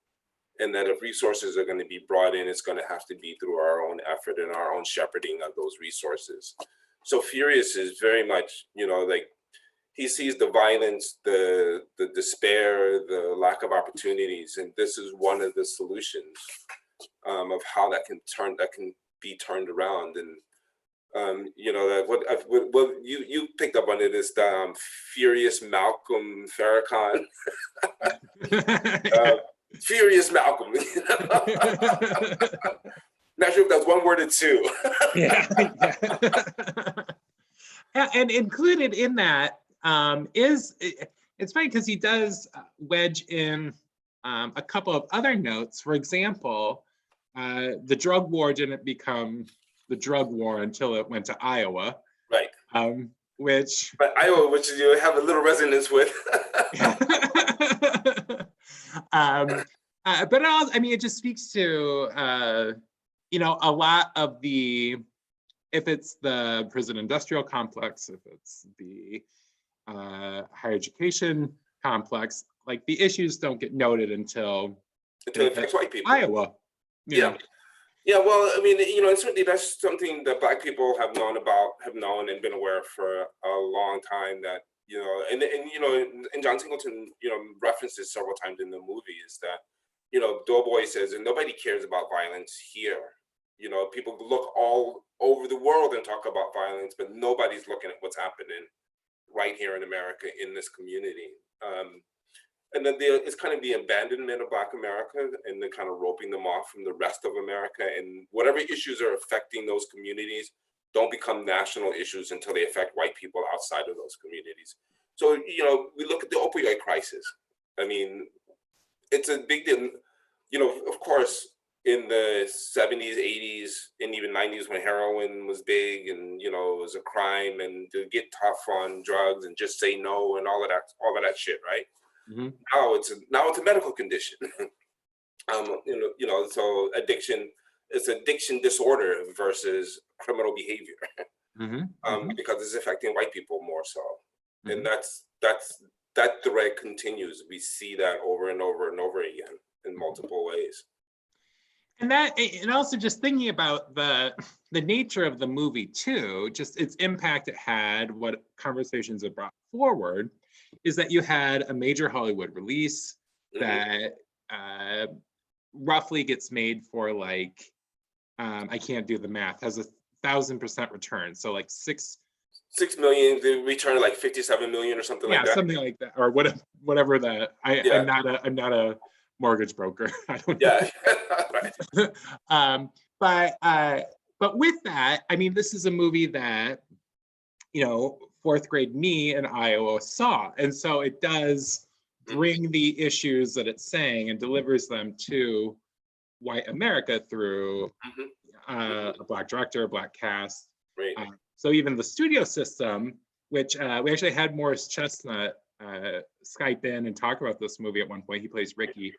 And that if resources are going to be brought in, it's going to have to be through our own effort and our own shepherding of those resources. So Furious is very much, like, he sees the violence, the despair, the lack of opportunities, and this is one of the solutions of how that can be turned around. And that what you picked up on it is the Furious Malcolm Farrakhan. Furious Malcolm. Not sure if that's one word or two. Yeah. And included in that it's funny because he does wedge in a couple of other notes. For example, the drug war didn't become the drug war until it went to Iowa. Right. But Iowa, which you have a little resonance with. But also, I mean, it just speaks to, a lot of the, if it's the prison industrial complex, if it's the higher education complex, like the issues don't get noted until it affects white people. Iowa. Yeah. Yeah, well, I mean, and certainly that's something that Black people have known and been aware for a long time, that, and John Singleton, references several times in the movie, is that, Doughboy says, and nobody cares about violence here. People look all over the world and talk about violence, but nobody's looking at what's happening right here in America, in this community. And then it's kind of the abandonment of Black America and the kind of roping them off from the rest of America, and whatever issues are affecting those communities don't become national issues until they affect white people outside of those communities. So, we look at the opioid crisis. I mean, it's a big deal. Of course, in the 70s, 80s, and even 90s, when heroin was big and, it was a crime, and to get tough on drugs and just say no and all of that shit, right? Mm-hmm. Now it's a medical condition. So it's addiction disorder versus criminal behavior. Mm-hmm. Because it's affecting white people more so. Mm-hmm. And that thread continues. We see that over and over and over again in multiple ways. And also just thinking about the nature of the movie too, just its impact it had, what conversations it brought forward, is that you had a major Hollywood release that roughly gets made for like, I can't do the math, has 1,000% return. So like 6 million, the return like 57 million or something like that. Yeah, something like that, or whatever that. I'm not a mortgage broker. I don't know. Right. But with that, I mean, this is a movie that, fourth grade me in Iowa saw. And so it does bring the issues that it's saying and delivers them to white America through a Black director, a Black cast. Right. So even the studio system, which we actually had Morris Chestnut Skype in and talk about this movie at one point. He plays Ricky.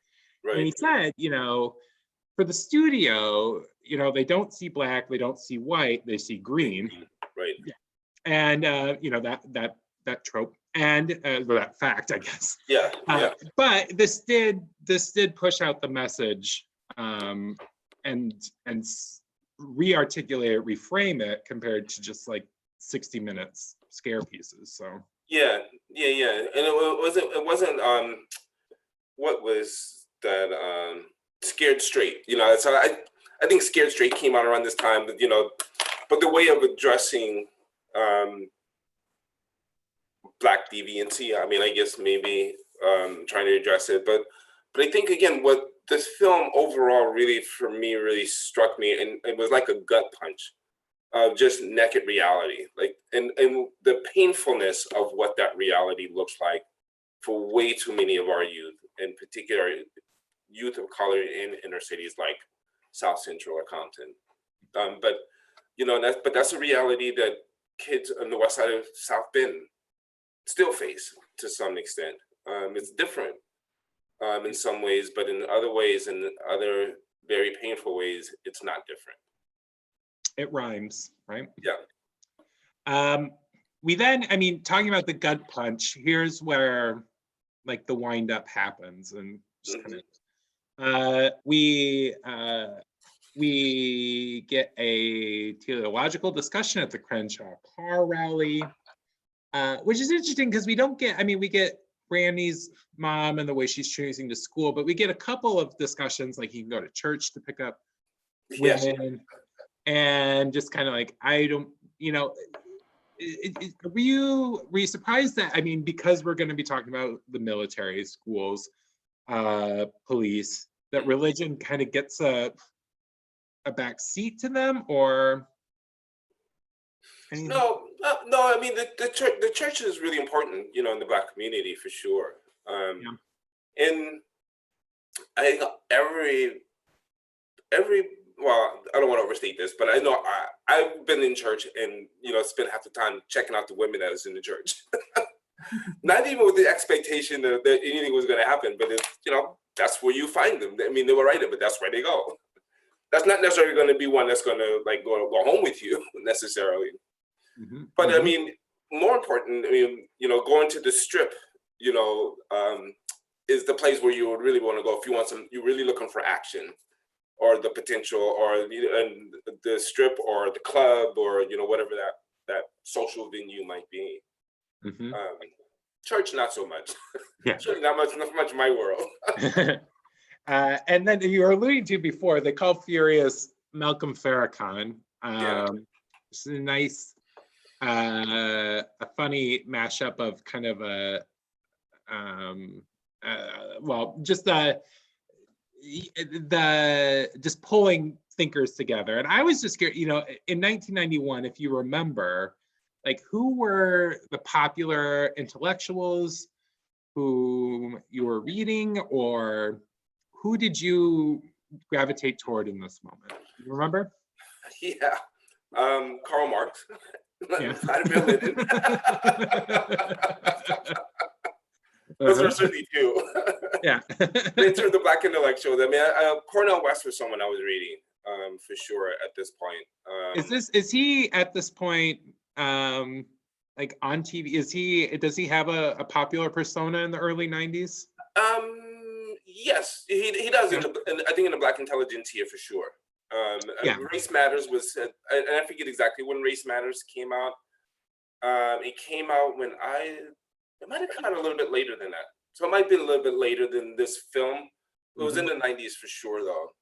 Right. And he said, you know, for the studio, you know, they don't see black, they don't see white, they see green. Right. And you know, that trope and that fact, I guess. Yeah. But this did push out the message and re-articulate it, reframe it compared to just like 60 minutes scare pieces. So yeah, and it wasn't what was that Scared Straight, you know. So I think Scared Straight came out around this time, but you know, but the way of addressing Black deviancy, I mean, I guess maybe trying to address it, but I think again, what this film overall really, for me, really struck me, and it was like a gut punch of just naked reality, like, and the painfulness of what that reality looks like for way too many of our youth, in particular youth of color in inner cities like South Central or Compton. But you know, that's a reality that kids on the west side of South Bend still face to some extent. It's different in some ways, but in other ways, in other very painful ways, it's not different. it rhymes, right? Yeah. We then, I mean, talking about the gut punch, here's where like the wind up happens, and just kind of we get a teleological discussion at the Crenshaw car rally, which is interesting because we don't get, I mean, we get Brandy's mom and the way she's choosing to school, but we get a couple of discussions like you can go to church to pick up women, and just kind of like, I don't, you know, were you surprised that, I mean, because we're going to be talking about the military, schools, police, that religion kind of gets a back seat to them, or anything? No. I mean, the church is really important, you know, in the Black community for sure. And I think every well, I don't want to overstate this, but I know I've been in church and, you know, spent half the time checking out the women that was in the church. Not even with the expectation that anything was going to happen, but it's, you know, that's where you find them. I mean, they were right, but that's where they go. That's not necessarily going to be one that's going to like go home with you necessarily. But I mean, more important, I mean, you know, going to the Strip, you know, is the place where you would really want to go if you want you're really looking for action, or the potential, or and the Strip, or the club, or, you know, whatever that social venue might be. Church, not so much. Yeah. Church, not much my world. And then you were alluding to before, they call Furious Malcolm Farrakhan. It's a nice, a funny mashup of kind of a, well, just just pulling thinkers together. And I was just curious, you know, in 1991, if you remember, like, who were the popular intellectuals who you were reading, or who did you gravitate toward in this moment? You remember? Yeah. Karl Marx. Yeah. Those are certainly two. Yeah. In terms of Black intellectuals, I mean, Cornel West was someone I was reading for sure at this point. Is he at this point like on TV? Does he have a popular persona in the early 90s? Yes, he does. I think in the Black intelligentsia for sure. Race Matters was, and I forget exactly when Race Matters came out. It came out when it might have come out a little bit later than that. So it might be a little bit later than this film. It was in the 90s for sure, though.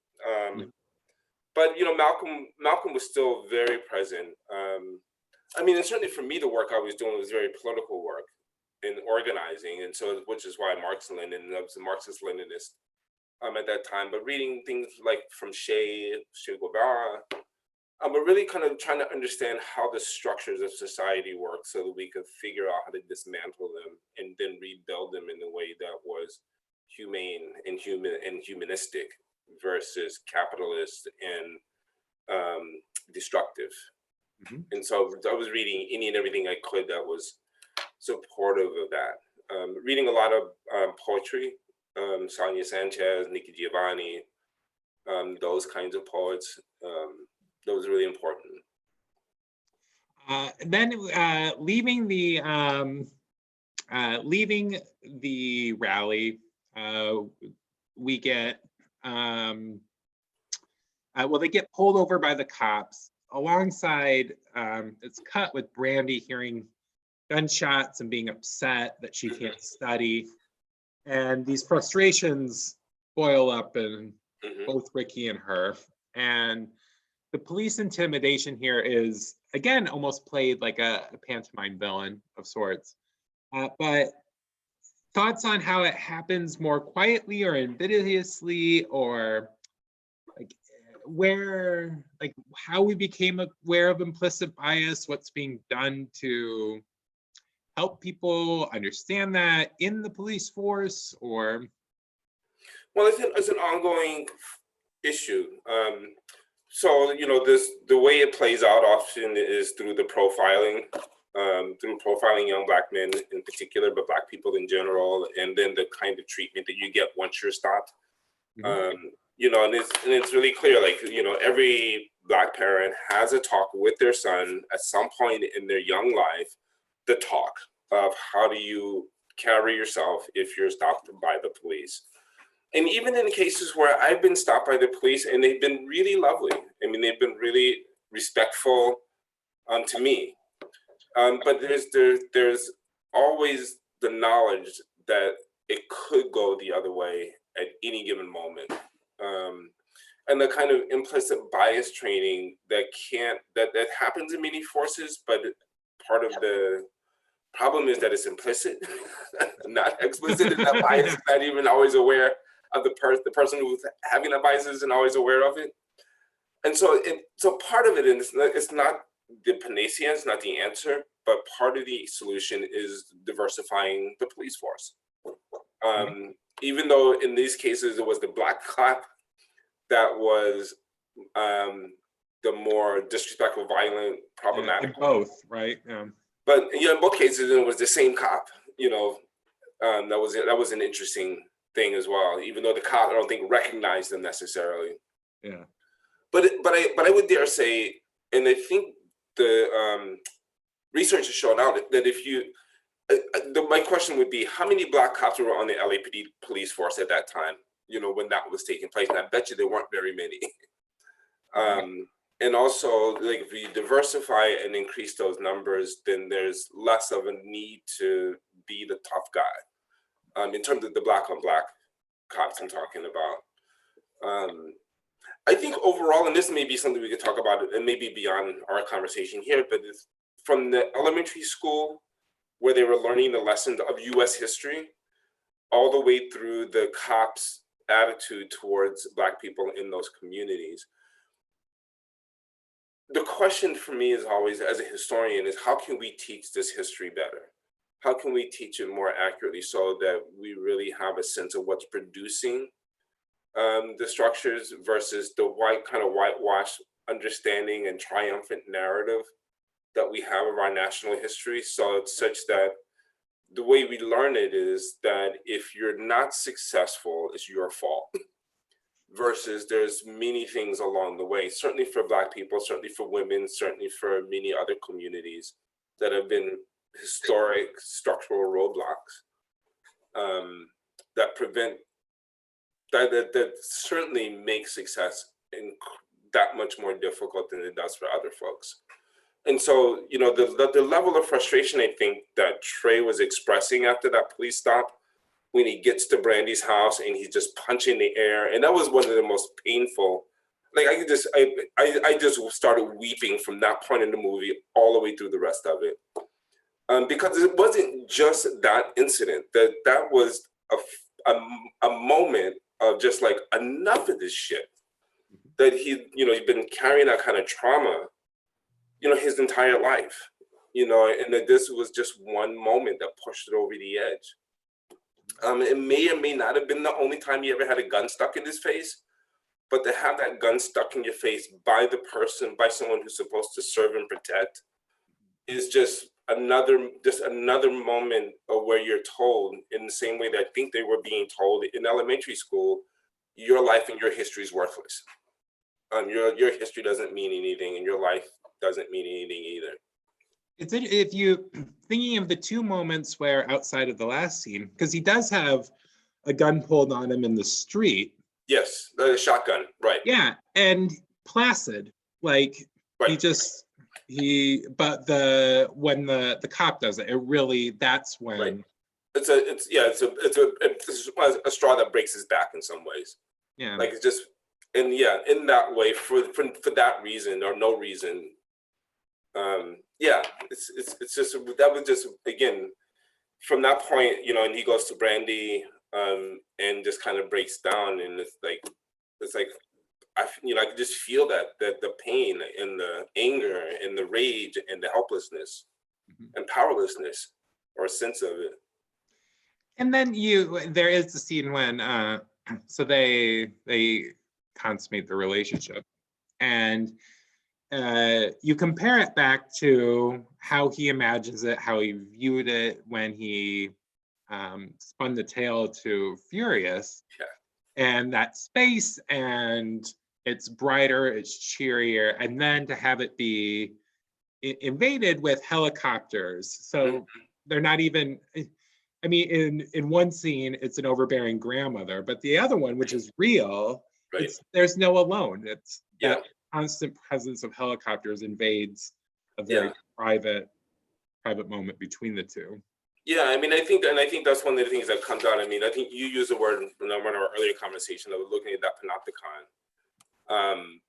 But, you know, Malcolm was still very present. I mean, and certainly for me, the work I was doing was very political work and organizing, and so, which is why Marx-Lenin, I was a Marxist-Leninist at that time. But reading things like from Che Guevara, We're really kind of trying to understand how the structures of society work so that we could figure out how to dismantle them and then rebuild them in a way that was humane and humanistic versus capitalist and destructive. Mhm. And so I was reading any and everything I could that was supportive of that. Reading a lot of poetry, Sonia Sanchez, Nikki Giovanni, those kinds of poets. That was really important. Then leaving the rally, we get well, they get pulled over by the cops. Alongside, it's cut with Brandy hearing gunshots and being upset that she can't study, and these frustrations boil up in both Ricky and her. And the police intimidation here is, again, almost played like a pantomime villain of sorts. But thoughts on how it happens more quietly or invidiously, or like how we became aware of implicit bias, what's being done to help people understand that in the police force, or? Well, it's an ongoing issue. So, the way it plays out often is through the profiling, through profiling young Black men in particular, but Black people in general, and then the kind of treatment that you get once you're stopped. And it's really clear, like, every Black parent has a talk with their son at some point in their young life, the talk of how do you carry yourself if you're stopped by the police. And even in cases where I've been stopped by the police and they've been really lovely. I mean, they've been really respectful to me. But there's always the knowledge that it could go the other way at any given moment. And the kind of implicit bias training that happens in many forces, but part of the problem is that it's implicit, not explicit, and that bias is not even always aware of the person who's having that bias isn't always aware of it. And so part of it is, it's not the panacea, it's not the answer, but part of the solution is diversifying the police force. Even though in these cases it was the Black cop that was the more disrespectful, violent, problematic. Both, right? Yeah. But in both cases it was the same cop. That was an interesting thing as well. Even though the cop, I don't think, recognized them necessarily. Yeah. But I would dare say, and I think the research has shown out that if you, my question would be, how many Black cops were on the LAPD police force at that time? When that was taking place, and I bet you there weren't very many. And also, like, if you diversify and increase those numbers, then there's less of a need to be the tough guy. In terms of the Black on Black cops I'm talking about. I think overall, and this may be something we could talk about, and maybe beyond our conversation here, but it's from the elementary school where they were learning the lessons of US history, all the way through the cops' attitude towards Black people in those communities. The question for me is always, as a historian, is how can we teach this history better? How can we teach it more accurately so that we really have a sense of what's producing the structures versus the whitewashed understanding and triumphant narrative that we have of our national history? So it's such that the way we learn it is that if you're not successful, it's your fault. Versus there's many things along the way, certainly for Black people, certainly for women, certainly for many other communities that have been historic structural roadblocks that prevent, that certainly make success that much more difficult than it does for other folks. And so, the level of frustration I think that Trey was expressing after that police stop, when he gets to Brandy's house and he's just punching the air, and that was one of the most painful. Like, I just started weeping from that point in the movie all the way through the rest of it, because it wasn't just that incident. That was a moment of just like, enough of this shit. that he'd been carrying that kind of trauma, his entire life, and that this was just one moment that pushed it over the edge. It may or may not have been the only time he ever had a gun stuck in his face, but to have that gun stuck in your face by someone who's supposed to serve and protect, is just another moment of where you're told, in the same way that I think they were being told in elementary school, your life and your history is worthless. Your history doesn't mean anything, and your life doesn't mean anything either. It's if you thinking of the two moments where outside of the last scene, because he does have a gun pulled on him in the street. Yes, the shotgun, right? Yeah, and placid, like right. But when the cop does it, it really, that's when. Right. It's a straw that breaks his back in some ways. Yeah. Like it's just, and yeah, in that way, for that reason or no reason. It's just, that was just, again, from that point, and he goes to Brandy, and just kind of breaks down, and it's like I could just feel that the pain and the anger and the rage and the helplessness and powerlessness, or a sense of it. And then there is the scene when so they consummate the relationship, and you compare it back to how he imagines it, how he viewed it when he spun the tale to Furious. Yeah. And that space, and it's brighter, it's cheerier, and then to have it be invaded with helicopters. So they're not even, I mean, in one scene, it's an overbearing grandmother, but the other one, which is real, right. There's no alone. It's that constant presence of helicopters invades a very private moment between the two. Yeah, I mean, I think that's one of the things that comes out. I mean, I think you used the word in one of our earlier conversation of looking at that panopticon,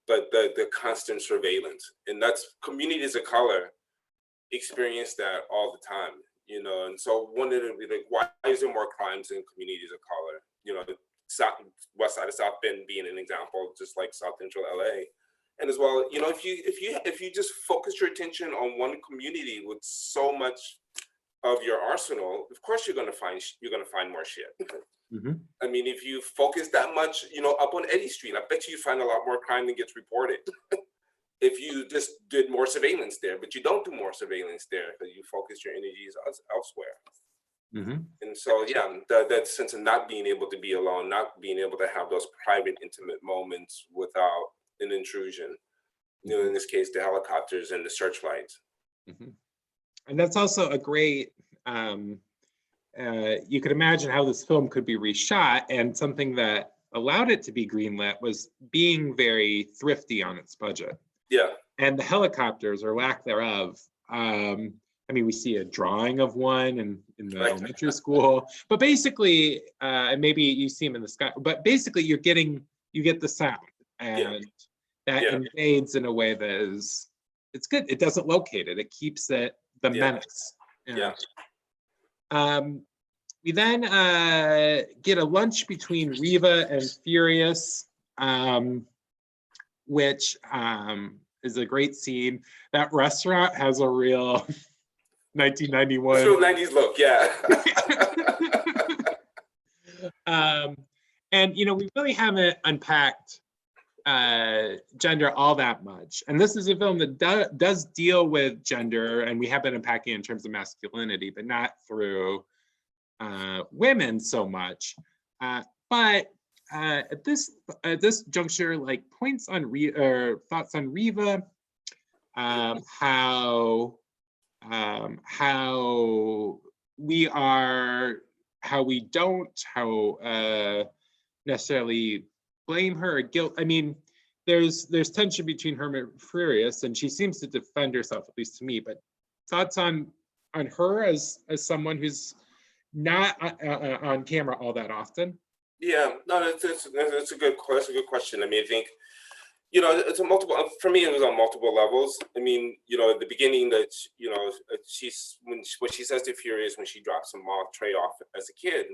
but the constant surveillance, and that's communities of color experience that all the time, and so one of the, like, why is there more crimes in communities of color? West side of South Bend being an example, just like South Central LA. And as well, if you just focus your attention on one community with so much of your arsenal, of course you're gonna find more shit. I mean, if you focus that much, up on Eddy Street, I bet you find a lot more crime than gets reported. If you just did more surveillance there, but you don't do more surveillance there because you focus your energies elsewhere. And so, that sense of not being able to be alone, not being able to have those private, intimate moments without an intrusion, in this case, the helicopters and the searchlights. And that's also a great, you could imagine how this film could be reshot, and something that allowed it to be greenlit was being very thrifty on its budget. Yeah. And the helicopters, or lack thereof, I mean, we see a drawing of one in the elementary school, but basically, and maybe you see them in the sky, but basically you get the sound, and that invades in a way that is, it's good. It doesn't locate it. It keeps it the menace. We then get a lunch between Reva and Furious, which is a great scene. That restaurant has a real 1991. It's real 90s look, and we really haven't unpacked gender all that much. And this is a film that does deal with gender, and we have been unpacking in terms of masculinity, but not through women so much. But at this juncture, like, points on thoughts on Reva, how we don't necessarily blame her or guilt. I mean, there's tension between her and Furious, and she seems to defend herself, at least to me. But thoughts on her as someone who's not on camera all that often? Yeah, no, that's a good question. I mean, I think, it's a multiple, for me, it was on multiple levels. I mean, at the beginning, that, what she says to Furious when she drops him off, Trey off as a kid,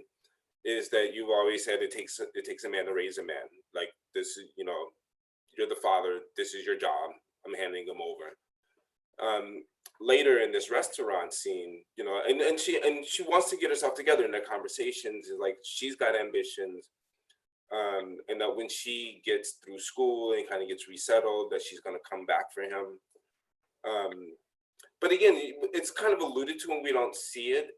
is that you've always said it takes a man to raise a man. Like, this, You're the father. This is your job. I'm handing him over. Later in this restaurant scene, you know, and she wants to get herself together in their conversations. Is like she's got ambitions, and that when she gets through school and kind of gets resettled, that she's going to come back for him. But again, it's kind of alluded to, and we don't see it.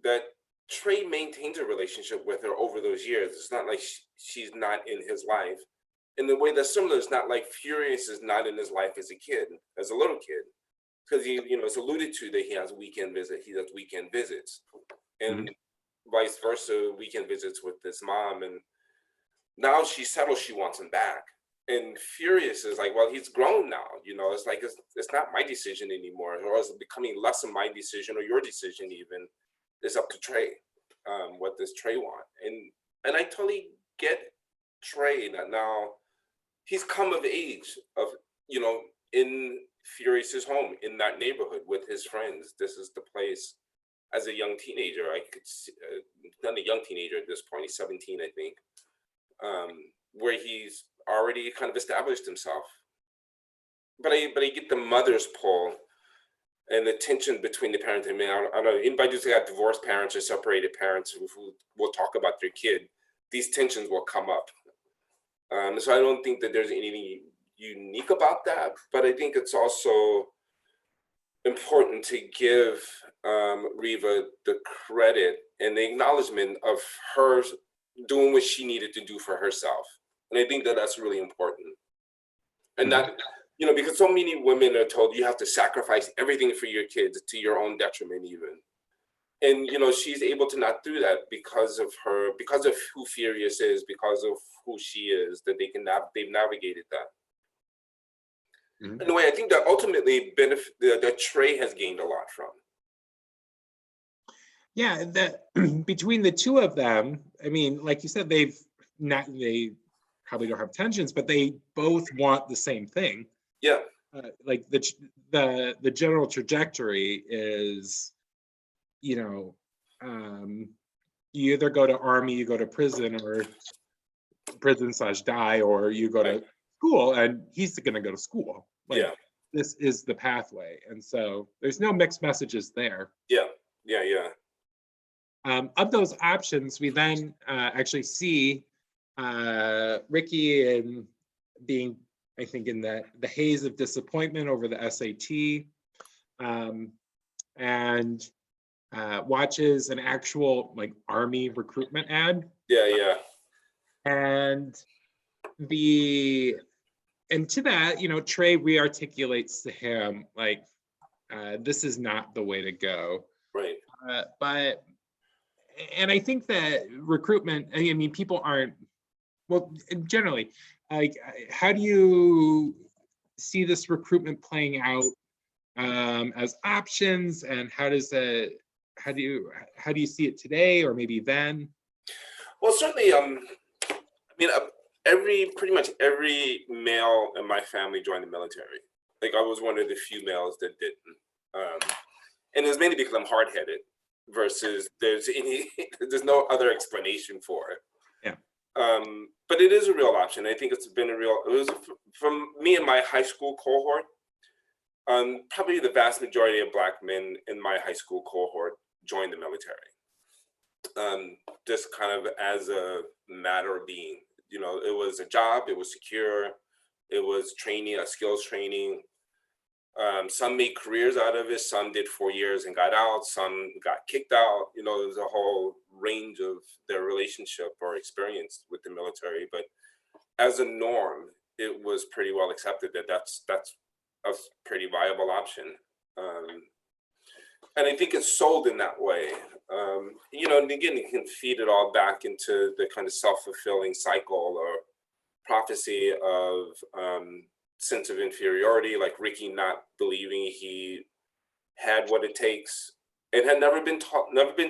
That Trey maintains a relationship with her over those years. It's not like she's not in his life. In the way that's similar, it's not like Furious is not in his life as a kid, as a little kid, because he, you know, it's alluded to that he has weekend visits, and vice versa, weekend visits with this mom. And now she's settled, she wants him back. And Furious is like, well, he's grown now, you know, it's like, it's not my decision anymore, or it's becoming less of my decision or your decision even. It's up to Trey. What does Trey want? And I totally get Trey that now he's come of age of, you know, in Furious's home, in that neighborhood with his friends. This is the place. As a young teenager, I could see, not a young teenager at this point, he's 17, I think, where he's already kind of established himself. But I get the mother's pull and the tension between the parents. I mean, I don't know, anybody who's got divorced parents or separated parents who will talk about their kid, these tensions will come up. So I don't think that there's anything unique about that, but I think it's also important to give Reva the credit and the acknowledgement of her doing what she needed to do for herself. And I think that that's really important. And that, you know, because so many women are told you have to sacrifice everything for your kids to your own detriment even. And, you know, she's able to not do that because of who Furious is, because of who she is, that they've navigated that. In a way, I think that ultimately that Trey has gained a lot from. Yeah, that between the two of them, I mean, like you said, they probably don't have tensions, but they both want the same thing. Yeah. Like the general trajectory is, you know, you either go to army, you go to prison, or prison/die, or you go to school, and he's going to go to school. Like, yeah. This is the pathway, and so there's no mixed messages there. Yeah. Of those options, we then actually see Ricky and being, I think, in the haze of disappointment over the SAT, and watches an actual like army recruitment ad. Yeah. And to that, you know, Trey re-articulates to him like, this is not the way to go. Right. And I think that recruitment, I mean, people aren't, well, generally, like, how do you see this recruitment playing out as options, and how do you see it today, or maybe then? Well, certainly, I mean, pretty much every male in my family joined the military. Like, I was one of the few males that didn't, and it was mainly because I'm hard-headed. Versus there's no other explanation for it. Yeah. But it is a real option. I think it was from me and my high school cohort. Probably the vast majority of Black men in my high school cohort joined the military. Just kind of as a matter of being, you know, it was a job, it was secure, it was training, a skills training. Some made careers out of it, some did 4 years and got out, some got kicked out. You know, there's a whole range of their relationship or experience with the military. But as a norm, it was pretty well accepted that that's a pretty viable option. And I think it's sold in that way. You know, and again, you can feed it all back into the kind of self-fulfilling cycle or prophecy of sense of inferiority, like Ricky not believing he had what it takes, and had never been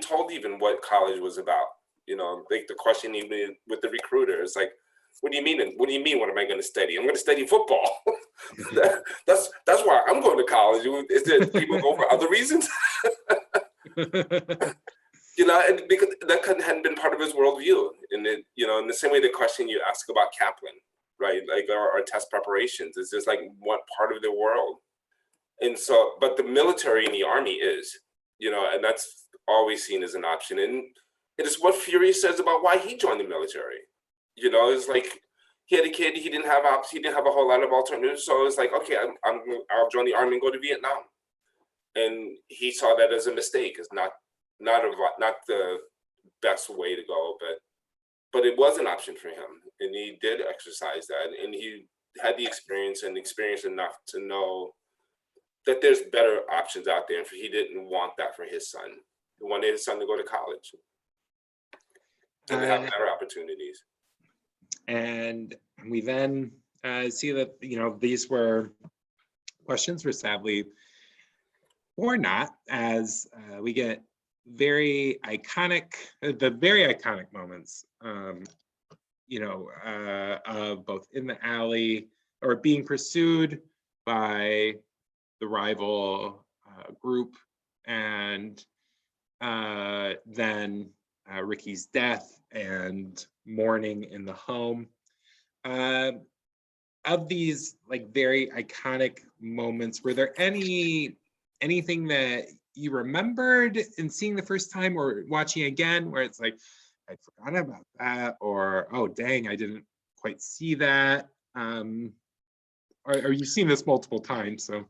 told even what college was about. You know, like the question even with the recruiter is like, what do you mean? What do you mean? What am I going to study? I'm going to study football. that's why I'm going to college. Is that people go for other reasons? You know, and because that hadn't been part of his worldview. And it, you know, in the same way the question you ask about Kaplan, right? Like our test preparations. It's just like one part of the world. And so, but the military and the army is, and that's always seen as an option. And it is what Fury says about why he joined the military. It's like he had a kid, he didn't have a whole lot of alternatives. So it's like, okay, I'll join the army and go to Vietnam. And he saw that as a mistake. It's not the best way to go, but it was an option for him, and he did exercise that, and he had the experience enough to know that there's better options out there, and he didn't want that for his son. He wanted his son to go to college and have better opportunities. And we then see that, these were questions were sadly, or not, as we get the very iconic moments, of both in the alley or being pursued by the rival group, and then Ricky's death and mourning in the home. Of these like very iconic moments, were there anything that you remembered in seeing the first time or watching again where it's like, I forgot about that, or oh dang, I didn't quite see that? Or you've seen this multiple times, so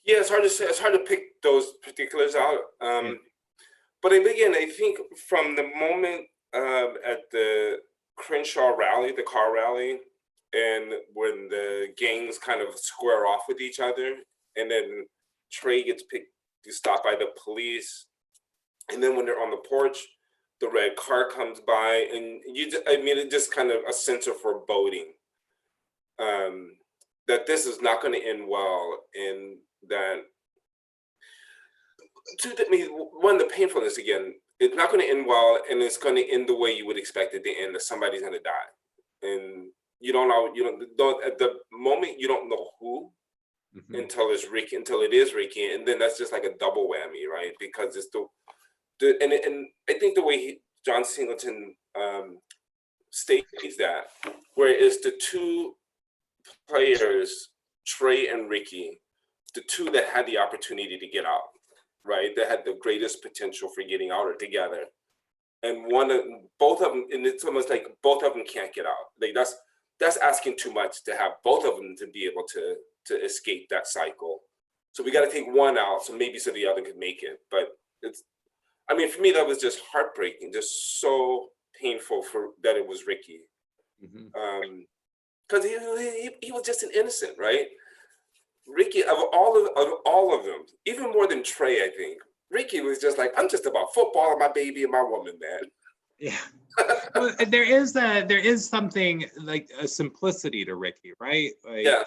yeah, it's hard to say. It's hard to pick those particulars out. But again, I think from the moment at the Crenshaw rally, the car rally, and when the gangs kind of square off with each other, and then Trey gets stopped by the police, and then when they're on the porch, the red car comes by, and it's just kind of a sense of foreboding that this is not going to end well, and that one, the painfulness again, it's not going to end well, and it's going to end the way you would expect it to end, that somebody's going to die, and you don't know, at the moment you don't know who. Mm-hmm. until it is Ricky, and then that's just like a double whammy, right? Because it's and I think the way John Singleton states that, where it's the two players, Trey and Ricky, the two that had the opportunity to get out, right? That had the greatest potential for getting out or together, and both of them, and it's almost like both of them can't get out. Like that's asking too much to have both of them to be able to escape that cycle. So we got to take one out, so the other could make it. But for me, that was just heartbreaking, just so painful that it was Ricky. Because he was just an innocent, right? Ricky, of all of them, even more than Trey, I think, Ricky was just like, I'm just about football and my baby and my woman, man. Yeah. Well, there is something like a simplicity to Ricky, right? Like, yeah.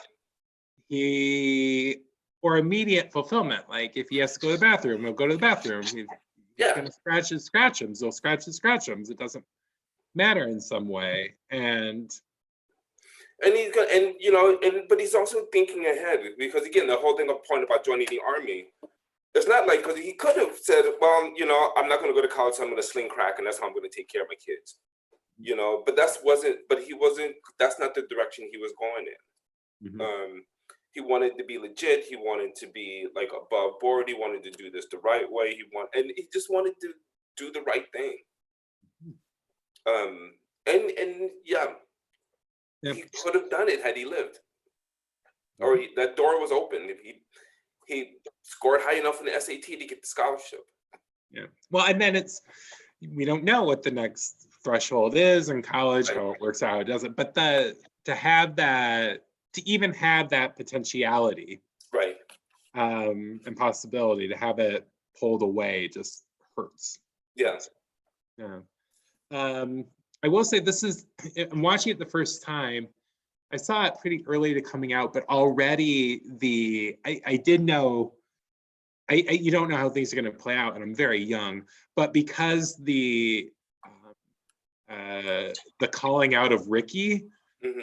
Or immediate fulfillment. Like if he has to go to the bathroom, he'll go to the bathroom. He's gonna scratch his scratchums. He'll scratch his scratchums. It doesn't matter in some way. And he's got, but he's also thinking ahead, because again, the whole point about joining the army, it's not like, because he could have said, well, I'm not going to go to college, so I'm going to sling crack, and that's how I'm going to take care of my kids. But that's not the direction he was going in. Mm-hmm. He wanted to be legit. He wanted to be like above board. He wanted to do this the right way. And he just wanted to do the right thing. He could have done it had he lived, or that door was open. If he scored high enough in the SAT to get the scholarship. Yeah. Well, and then we don't know what the next threshold is in college, how it works out, how it doesn't. But to even have that potentiality, right, and possibility, to have it pulled away just hurts. Yeah. I will say I'm watching it the first time. I saw it pretty early to coming out, but already I did know, you don't know how things are going to play out, and I'm very young, but because the calling out of Ricky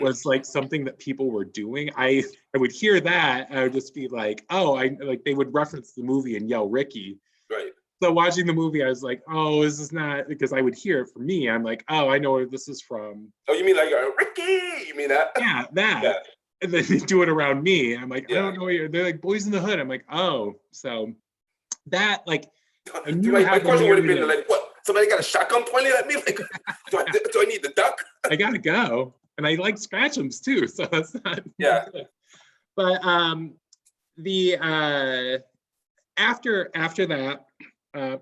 was like something that people were doing, I would hear that, and I would just be like, oh, they would reference the movie and yell Ricky. Right. So watching the movie, I was like, oh, this is not, because I would hear it from me. I'm like, oh, I know where this is from. Oh, you mean like Ricky? You mean that? Yeah, that. Yeah. And then they do it around me. I'm like, I Yeah. don't know what you're, they're like Boys in the Hood. I'm like, oh, so that, like, I knew my how the question would have been narrative, like, what? Somebody got a shotgun pointed at me? Like, do I need the duck? I gotta go. And I like Scratchums too, so that's not Yeah. good. But the after that,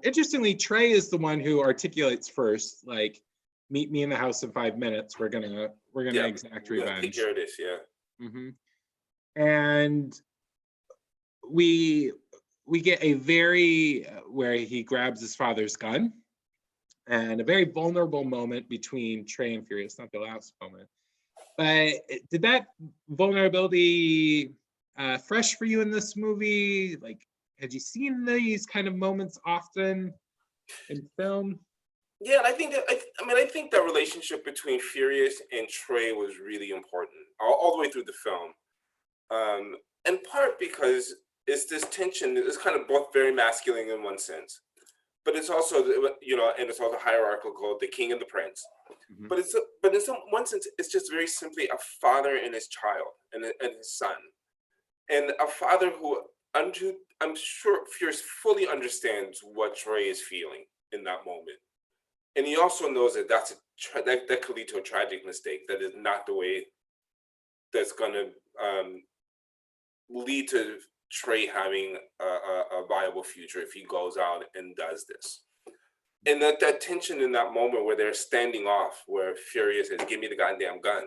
interestingly, Trey is the one who articulates first, like, meet me in the house in 5 minutes. We're gonna exact revenge. Take care of this, yeah. Mm-hmm. And we get a very where he grabs his father's gun, and a very vulnerable moment between Trey and Furious. Not the last moment, but did that vulnerability fresh for you in this movie? Like, had you seen these kind of moments often in film? Yeah, and I think that I think that relationship between Furious and Trey was really important all the way through the film. In part because it's this tension. It's kind of both very masculine in one sense, but it's also, you know, and it's also hierarchical, the king and the prince. Mm-hmm. But in some one sense, it's just very simply a father and his child and his son, and a father who I'm sure Fierce fully understands what Trey is feeling in that moment, and he also knows that that could lead to a tragic mistake. That is not the way that's going to lead to Trey having a viable future if he goes out and does this. And that tension in that moment where they're standing off, where Furious says, "Give me the goddamn gun,"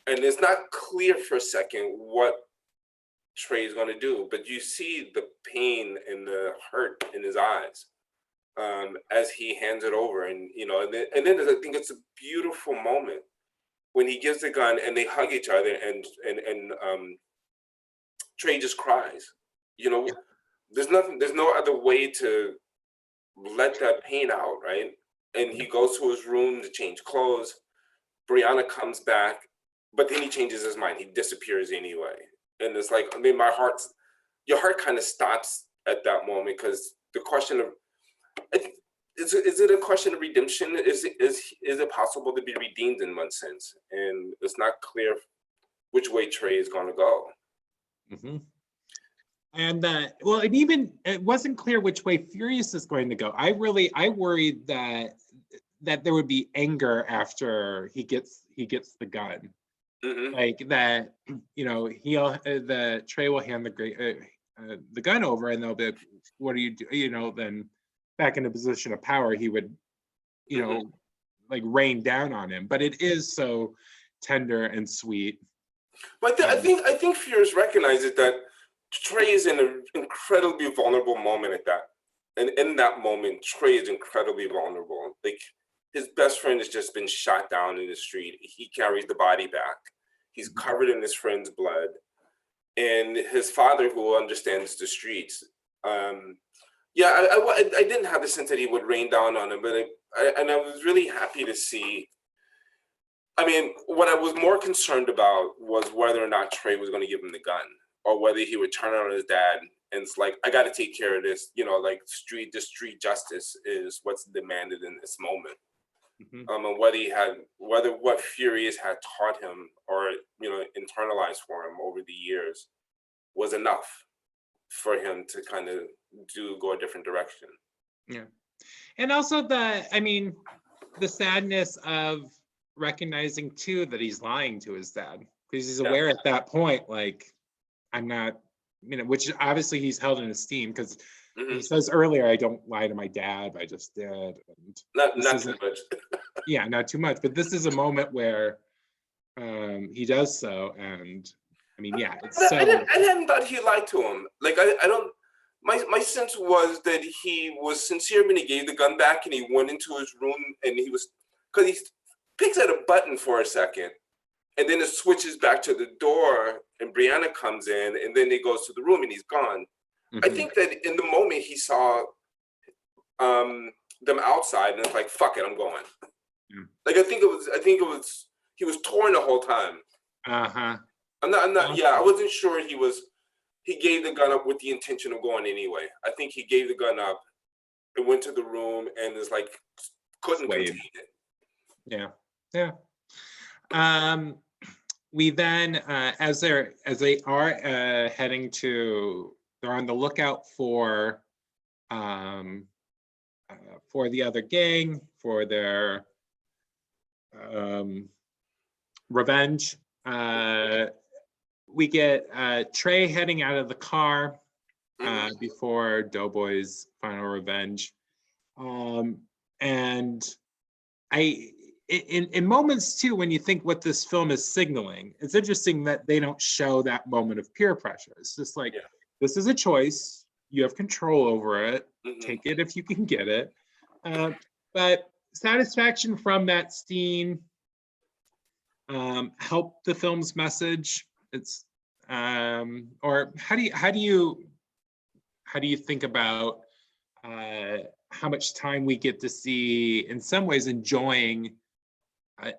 and it's not clear for a second what Trey is going to do, but you see the pain and the hurt in his eyes as he hands it over, and you know, and then I think it's a beautiful moment when he gives the gun and they hug each other, and Trey just cries. You know, there's no other way to let that pain out, right? And he goes to his room to change clothes. Brianna comes back, but then he changes his mind. He disappears anyway. And it's like, I mean, your heart kind of stops at that moment, because the question of, is it a question of redemption? Is it possible to be redeemed in one sense? And it's not clear which way Trey is going to go. Mm-hmm. And well, it wasn't clear which way Furious is going to go. I worried that there would be anger after he gets the gun. Mm-hmm. Like that, you know, the Trey will hand the gun over, and they'll be like, what do you do? You know, then back in a position of power, he would, you know, like rain down on him. But it is so tender and sweet. But I think Furious recognizes that Trey is in an incredibly vulnerable moment at that. And in that moment, Trey is incredibly vulnerable. Like, his best friend has just been shot down in the street. He carries the body back. He's covered in his friend's blood. And his father, who understands the streets, yeah, I didn't have the sense that he would rain down on him, but I was really happy to see. I mean, what I was more concerned about was whether or not Trey was going to give him the gun, or whether he would turn on his dad and it's like, I got to take care of this. You know, like street justice is what's demanded in this moment. Mm-hmm. And whether what Furious had taught him, or, you know, internalized for him over the years, was enough for him to kind of go a different direction. Yeah. And also the sadness of recognizing too that he's lying to his dad, because he's aware at that point, like, I'm not, you know, which obviously he's held in esteem, because mm-hmm. he says earlier, I don't lie to my dad, I just did. And not too much. Yeah, not too much. But this is a moment where he does so, and I mean, yeah, it's so. I hadn't thought he lied to him. Like, I don't. My sense was that he was sincere when he gave the gun back, and he went into his room, and he was, because he picks at a button for a second, and then it switches back to the door, and Brianna comes in, and then he goes to the room, and he's gone. Mm-hmm. I think that in the moment he saw them outside, and it's like, fuck it, I'm going. Mm. Like, I think it was he was torn the whole time. Uh-huh. I'm not. Yeah, I wasn't sure he gave the gun up with the intention of going anyway. I think he gave the gun up it went to the room and is like couldn't Swayed. contain it. Yeah, yeah. We then, as they are heading to, they're on the lookout for the other gang, for their revenge. We get Trey heading out of the car before Doughboy's final revenge. And in moments too, when you think what this film is signaling, it's interesting that they don't show that moment of peer pressure. It's just like, this is a choice. You have control over it. Take it if you can get it. But satisfaction from that scene helped the film's message. It's or how do you think about how much time we get to see, in some ways, enjoying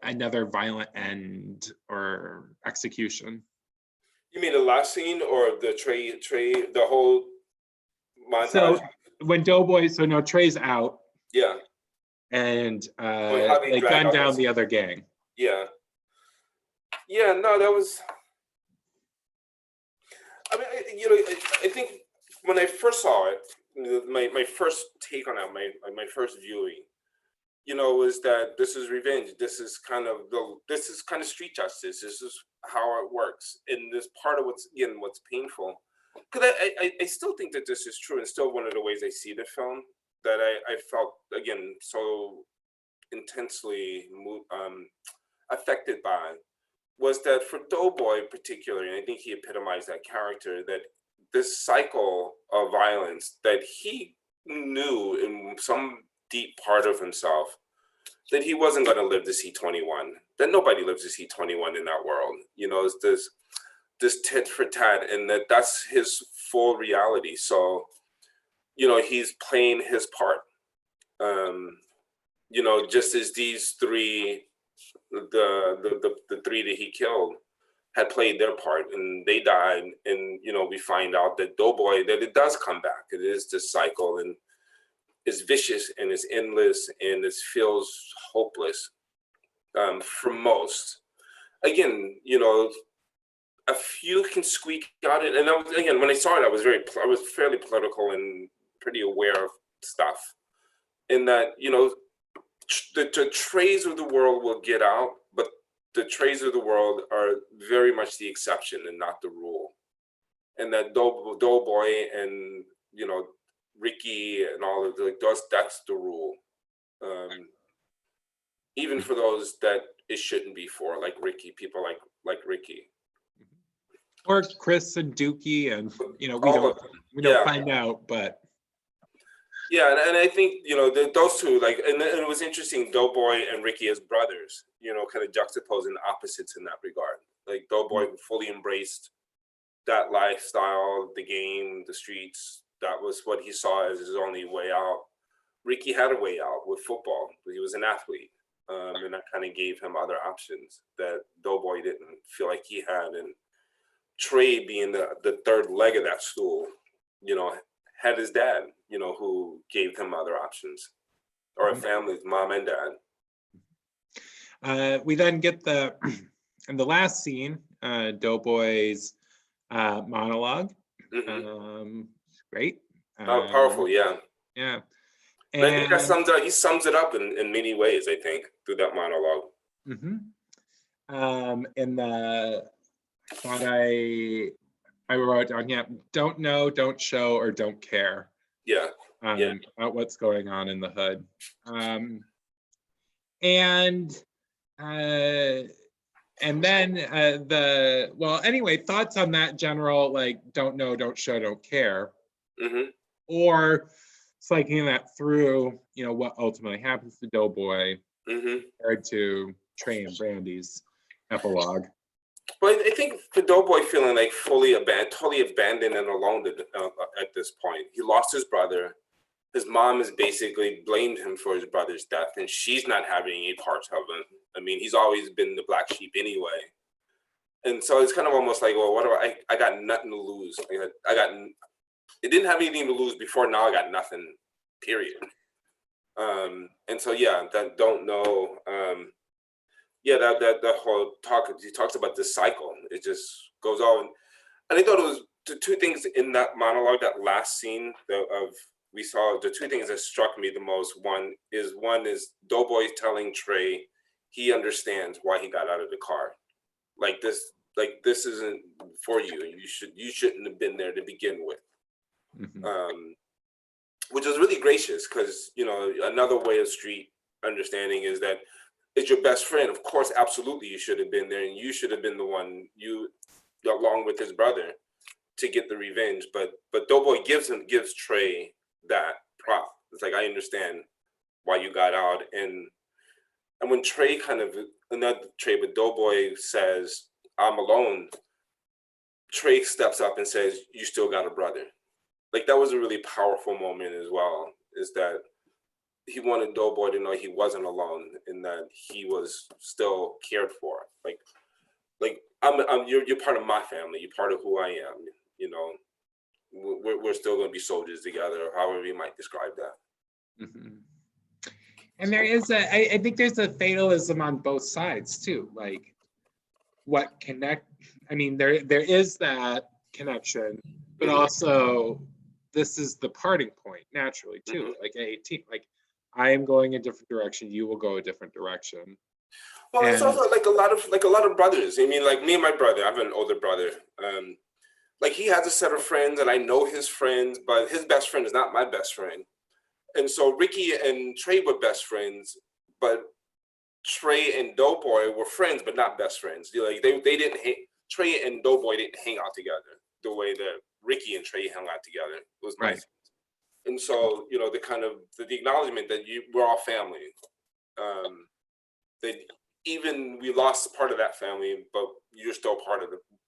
another violent end or execution? You mean the last scene or the Trey, the whole montage? So when Doughboy, Trey's out. Yeah. And they gun down the other gang. Yeah. Yeah, no, that was, I mean, I think when I first saw it, my first take on it, my first viewing, was that this is revenge. This is kind of street justice. This is how it works. And this part of what's painful. Because I still think that this is true, and still one of the ways I see the film that I felt, again, so intensely affected by, was that for Doughboy particularly, and I think he epitomized that character, that this cycle of violence that he knew in some deep part of himself that he wasn't going to live to see 21, that nobody lives to see 21 in that world. It's this tit for tat, and that's his full reality. So, he's playing his part. Just as these three, the three that he killed had played their part and they died, and we find out that Doughboy, that it does come back. It is this cycle, and it's vicious and it's endless and it feels hopeless for most. Again, a few can squeak out it, and when I saw it, I was fairly political and pretty aware of stuff. In that, the Treys of the world will get out, but the Treys of the world are very much the exception and not the rule. And that Doughboy and Ricky and all of that's the rule. Even for those that it shouldn't be for, like Ricky, people like Ricky. Or Chris and Dookie, and we don't find out, but yeah, and I think those two, and it was interesting, Doughboy and Ricky as brothers, kind of juxtaposing opposites in that regard. Like Doughboy fully embraced that lifestyle, the game, the streets. That was what he saw as his only way out. Ricky had a way out with football. He was an athlete, and that kind of gave him other options that Doughboy didn't feel like he had. And Trey, being the third leg of that stool, had his dad, who gave him other options, or a family's mom and dad. We then get in the last scene, Doughboy's monologue. Great. Powerful, yeah. Yeah. And I think that he sums it up in many ways, I think, through that monologue. In the thought I wrote down, don't know, don't show, or don't care. Yeah. About what's going on in the hood. And then anyway, thoughts on that general, like, don't know, don't show, don't care. Or cycling that through, what ultimately happens to Doughboy compared to Trey and Brandy's epilogue. But I think for Doughboy feeling like totally abandoned and alone at this point. He lost his brother. His mom has basically blamed him for his brother's death, and she's not having any parts of it. I mean, he's always been the black sheep anyway. And so it's kind of almost like, well, what do I got nothing to lose. It didn't have anything to lose before, now I got nothing period. And so yeah, that don't know. Yeah, that whole talk, he talks about this cycle. It just goes on. And I thought it was the two things in that monologue, that last scene of we saw, the two things that struck me the most. One is Doughboy telling Trey he understands why he got out of the car. Like this isn't for you. You shouldn't have been there to begin with. Which is really gracious, because another way of street understanding is that it's your best friend. Of course, absolutely, you should have been there, and you should have been the one, along with his brother, to get the revenge. But Doughboy gives Trey that prop. It's like, I understand why you got out, and when Trey but Doughboy says, "I'm alone," Trey steps up and says, "You still got a brother." Like, that was a really powerful moment as well, is that he wanted Doughboy to know he wasn't alone and that he was still cared for. Like you're part of my family. You're part of who I am. We're still going to be soldiers together, however you might describe that. And there is I think there's a fatalism on both sides too. Like, there is that connection, but also this is the parting point naturally too. Like, at 18, like, I am going a different direction, you will go a different direction. Well, it's also like a lot of brothers. I mean, like me and my brother, I have an older brother. Like, he has a set of friends, and I know his friends, but his best friend is not my best friend. And so Ricky and Trey were best friends, but Trey and Doughboy were friends, but not best friends. Like, they didn't Trey and Doughboy didn't hang out together the way that Ricky and Trey hung out together. It was nice. And so, the kind of the acknowledgement that we're all family. That even we lost part of that family, but you're still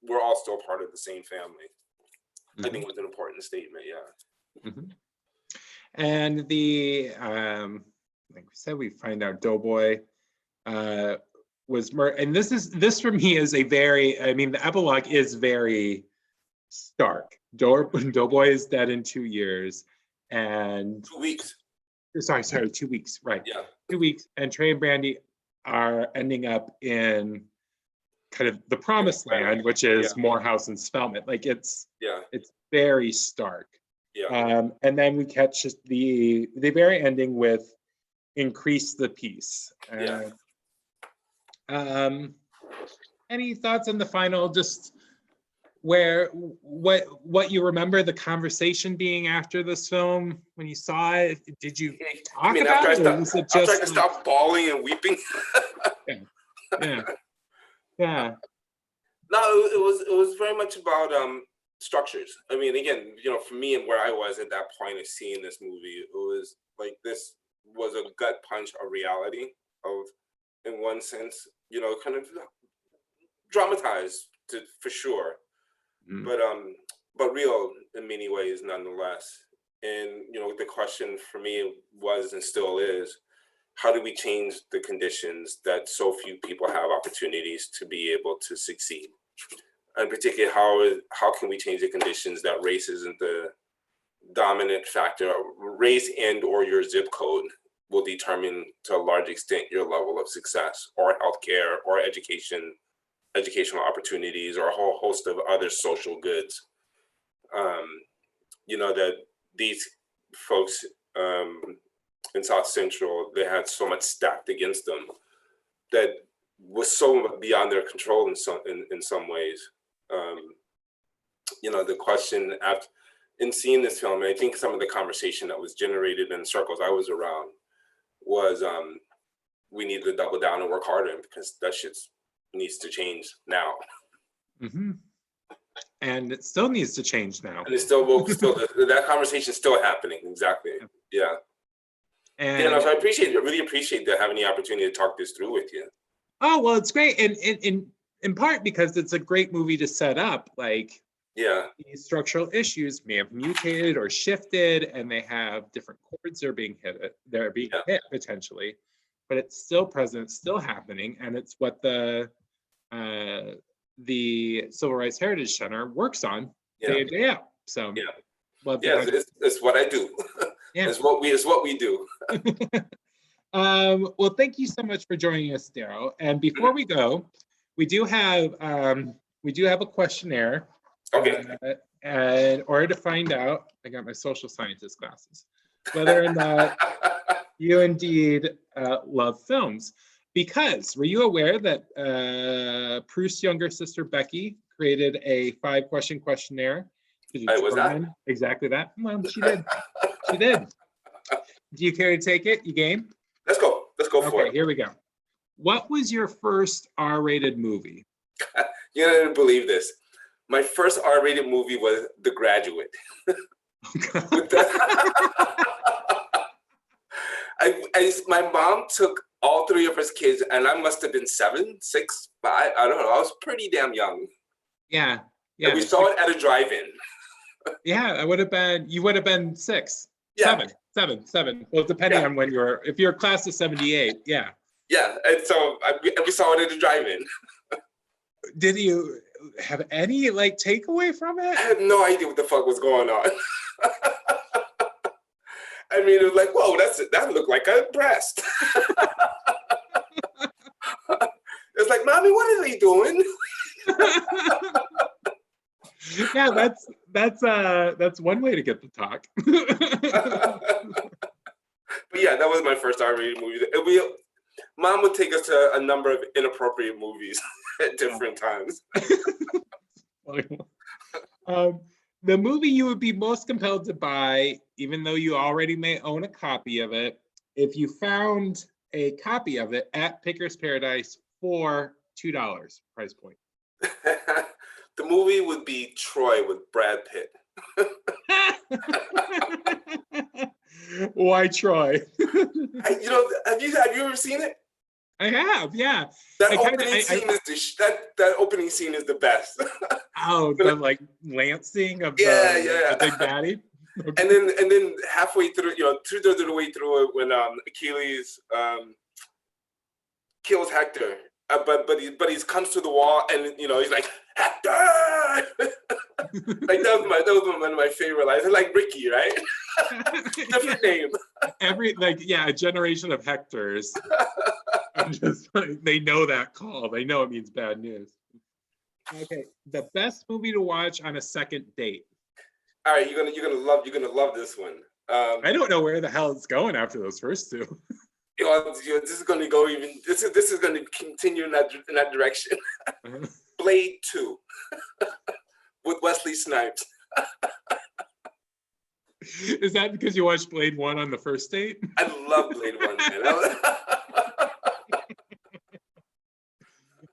we're all still part of the same family. I think was an important statement. Yeah. And like we said, we find out Doughboy was murdered. And this for me is the epilogue is very stark. Doughboy is dead in 2 years, and 2 weeks. Sorry, 2 weeks, right? Yeah. 2 weeks, and Trey and Brandy are ending up in kind of the promised land, which is Morehouse and Spelman. Like, it's very stark. Yeah. And then we catch the very ending with "Increase the Peace." Any thoughts on the final? Just what you remember the conversation being after this film when you saw it? Did you talk about it? Or was it just after I stopped bawling and weeping? Yeah. No, it was very much about structures. I mean, again, for me and where I was at that point of seeing this movie, it was like, this was a gut punch of reality, in one sense, kind of dramatized for sure, but real in many ways nonetheless. And the question for me was, and still is, how do we change the conditions that so few people have opportunities to be able to succeed? And particularly, how can we change the conditions that race isn't the dominant factor? Race or your zip code will determine to a large extent your level of success, or healthcare, or educational opportunities, or a whole host of other social goods. That these folks in South Central, they had so much stacked against them that was so beyond their control in some ways. The question in seeing this film, and I think some of the conversation that was generated in circles I was around was, we need to double down and work harder, because that shit needs to change now. And it still needs to change now. And it's still that conversation is still happening. Exactly. Yeah. And so I really appreciate having the opportunity to talk this through with you. Oh, well, it's great. And in part because it's a great movie to set up, like, these structural issues may have mutated or shifted, and they have different chords they're being hit potentially, but it's still present, it's still happening, and it's what the Civil Rights Heritage Center works on day in, day out. So it's what I do. Yeah. It's what we do. Well, thank you so much for joining us, Darryl. And before we go, we do have a questionnaire. Okay. In order to find out, I got my social scientist glasses, whether or not you indeed love films. Because were you aware that Proust's younger sister Becky created a 5-question questionnaire to Was that? determine exactly that? Well, she did. She did. Do you care to take it? You game? Let's go. Let's go for Okay, it. here we go. What was your first R-rated movie? You're not gonna believe this. My first R-rated movie was The Graduate. My mom took all 3 of her kids, and I must have been 7, 6, 5. I don't know. I was pretty damn young. Yeah. And we saw it at a drive-in. Yeah, you would have been 6. Yeah. 7. Well, depending on when if you're class of 78, yeah. Yeah, and so we saw it at a drive-in. Did you have any takeaway from I it? had no idea what the fuck was going on. I mean, it was like, whoa, that looked like a breast. It's like, mommy, what are they doing? Yeah, that's one way to get the talk. But yeah, that was my first R-rated movie. Mom would take us to a number of inappropriate movies at different times. The movie you would be most compelled to buy, even though you already may own a copy of it, if you found a copy of it at Pickers Paradise for $2 price point. The movie would be Troy with Brad Pitt. Why Troy? Have you ever seen it? I have, yeah. That opening scene is the best. Oh, the Lancing of the big baddie. Okay. And then halfway through, 2/3 of the way through it, when Achilles kills Hector, but he comes to the wall, and he's like, Hector. that was one of my favorite lines. It's like Ricky, right? Different name. A generation of Hectors. Just they know that call. They know it means bad news. Okay, the best movie to watch on a second date. All right, you're gonna love this one. I don't know where the hell it's going after those first 2. This is gonna go even. This is gonna continue in that direction. Blade 2 with Wesley Snipes. Is that because you watched Blade 1 on the first date? I love Blade 1, man.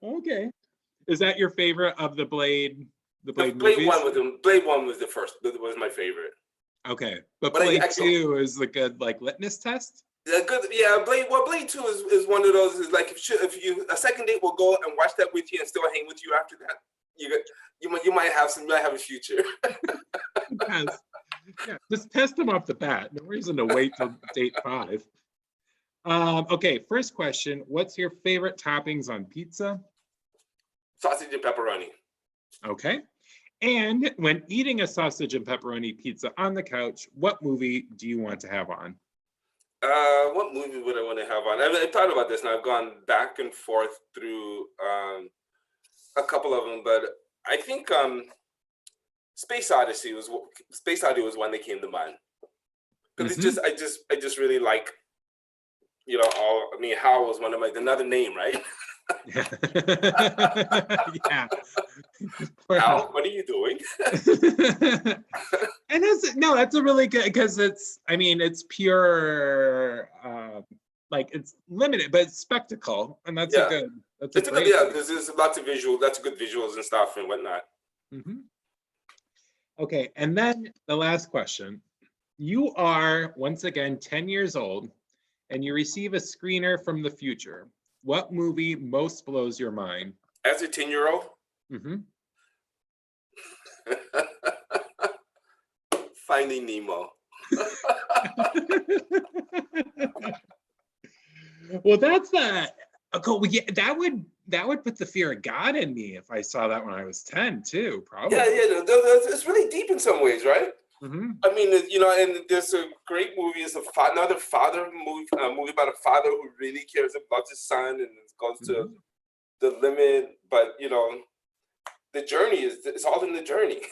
Okay. Is that your favorite of the Blade movies? Blade 1 was the first. That was my favorite. Okay, but Blade 2 is a good litmus test. Blade 2 is one of those. Is like if you a second date will go and watch that with you and still hang with you after that. You might have a future. Yes. Yeah, just test them off the bat. No reason to wait till date 5. Okay, first question. What's your favorite toppings on pizza? Sausage and pepperoni. Okay. And when eating a sausage and pepperoni pizza on the couch, what movie do you want to have on? What movie would I want to have on? I thought about this, and I've gone back and forth through a couple of them, but I think Space Odyssey was one that came to mind. Because I just really like, Hal was one of another name, right? Yeah. Hal, what are you doing? And that's a really good, because it's pure, it's limited, but it's spectacle, and that's a good. There's lots of good visuals and stuff and whatnot. Mm-hmm. Okay, and then the last question. You are, once again, 10 years old, and you receive a screener from the future. What movie most blows your mind? As a 10-year-old? Mm-hmm. Finding Nemo. Well, that's that. That would put the fear of God in me if I saw that when I was 10 too, probably. Yeah, it's really deep in some ways, right? Mhm. I mean, you know, and there's a great movie. It's another father movie, a movie about a father who really cares and loves his son and goes to Mhm. the limit. But you know, the journey it's all in the journey.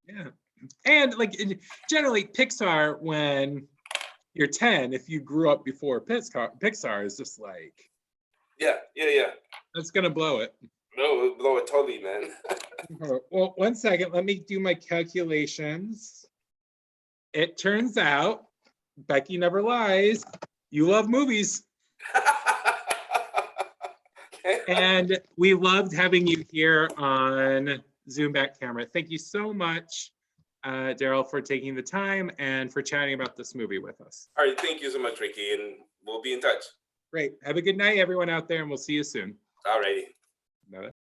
Yeah. And like generally Pixar, when you're 10, if you grew up before Pixar is just like, Yeah, yeah, yeah. that's gonna blow it. No, blow it totally, man. Well, 1 second, let me do my calculations. It turns out, Becky never lies, you love movies. And we loved having you here on Zoom back camera. Thank you so much, Darryl, for taking the time and for chatting about this movie with us. All right, thank you so much, Ricky, and we'll be in touch. Great. Have a good night, everyone out there, and we'll see you soon. All righty. Bye.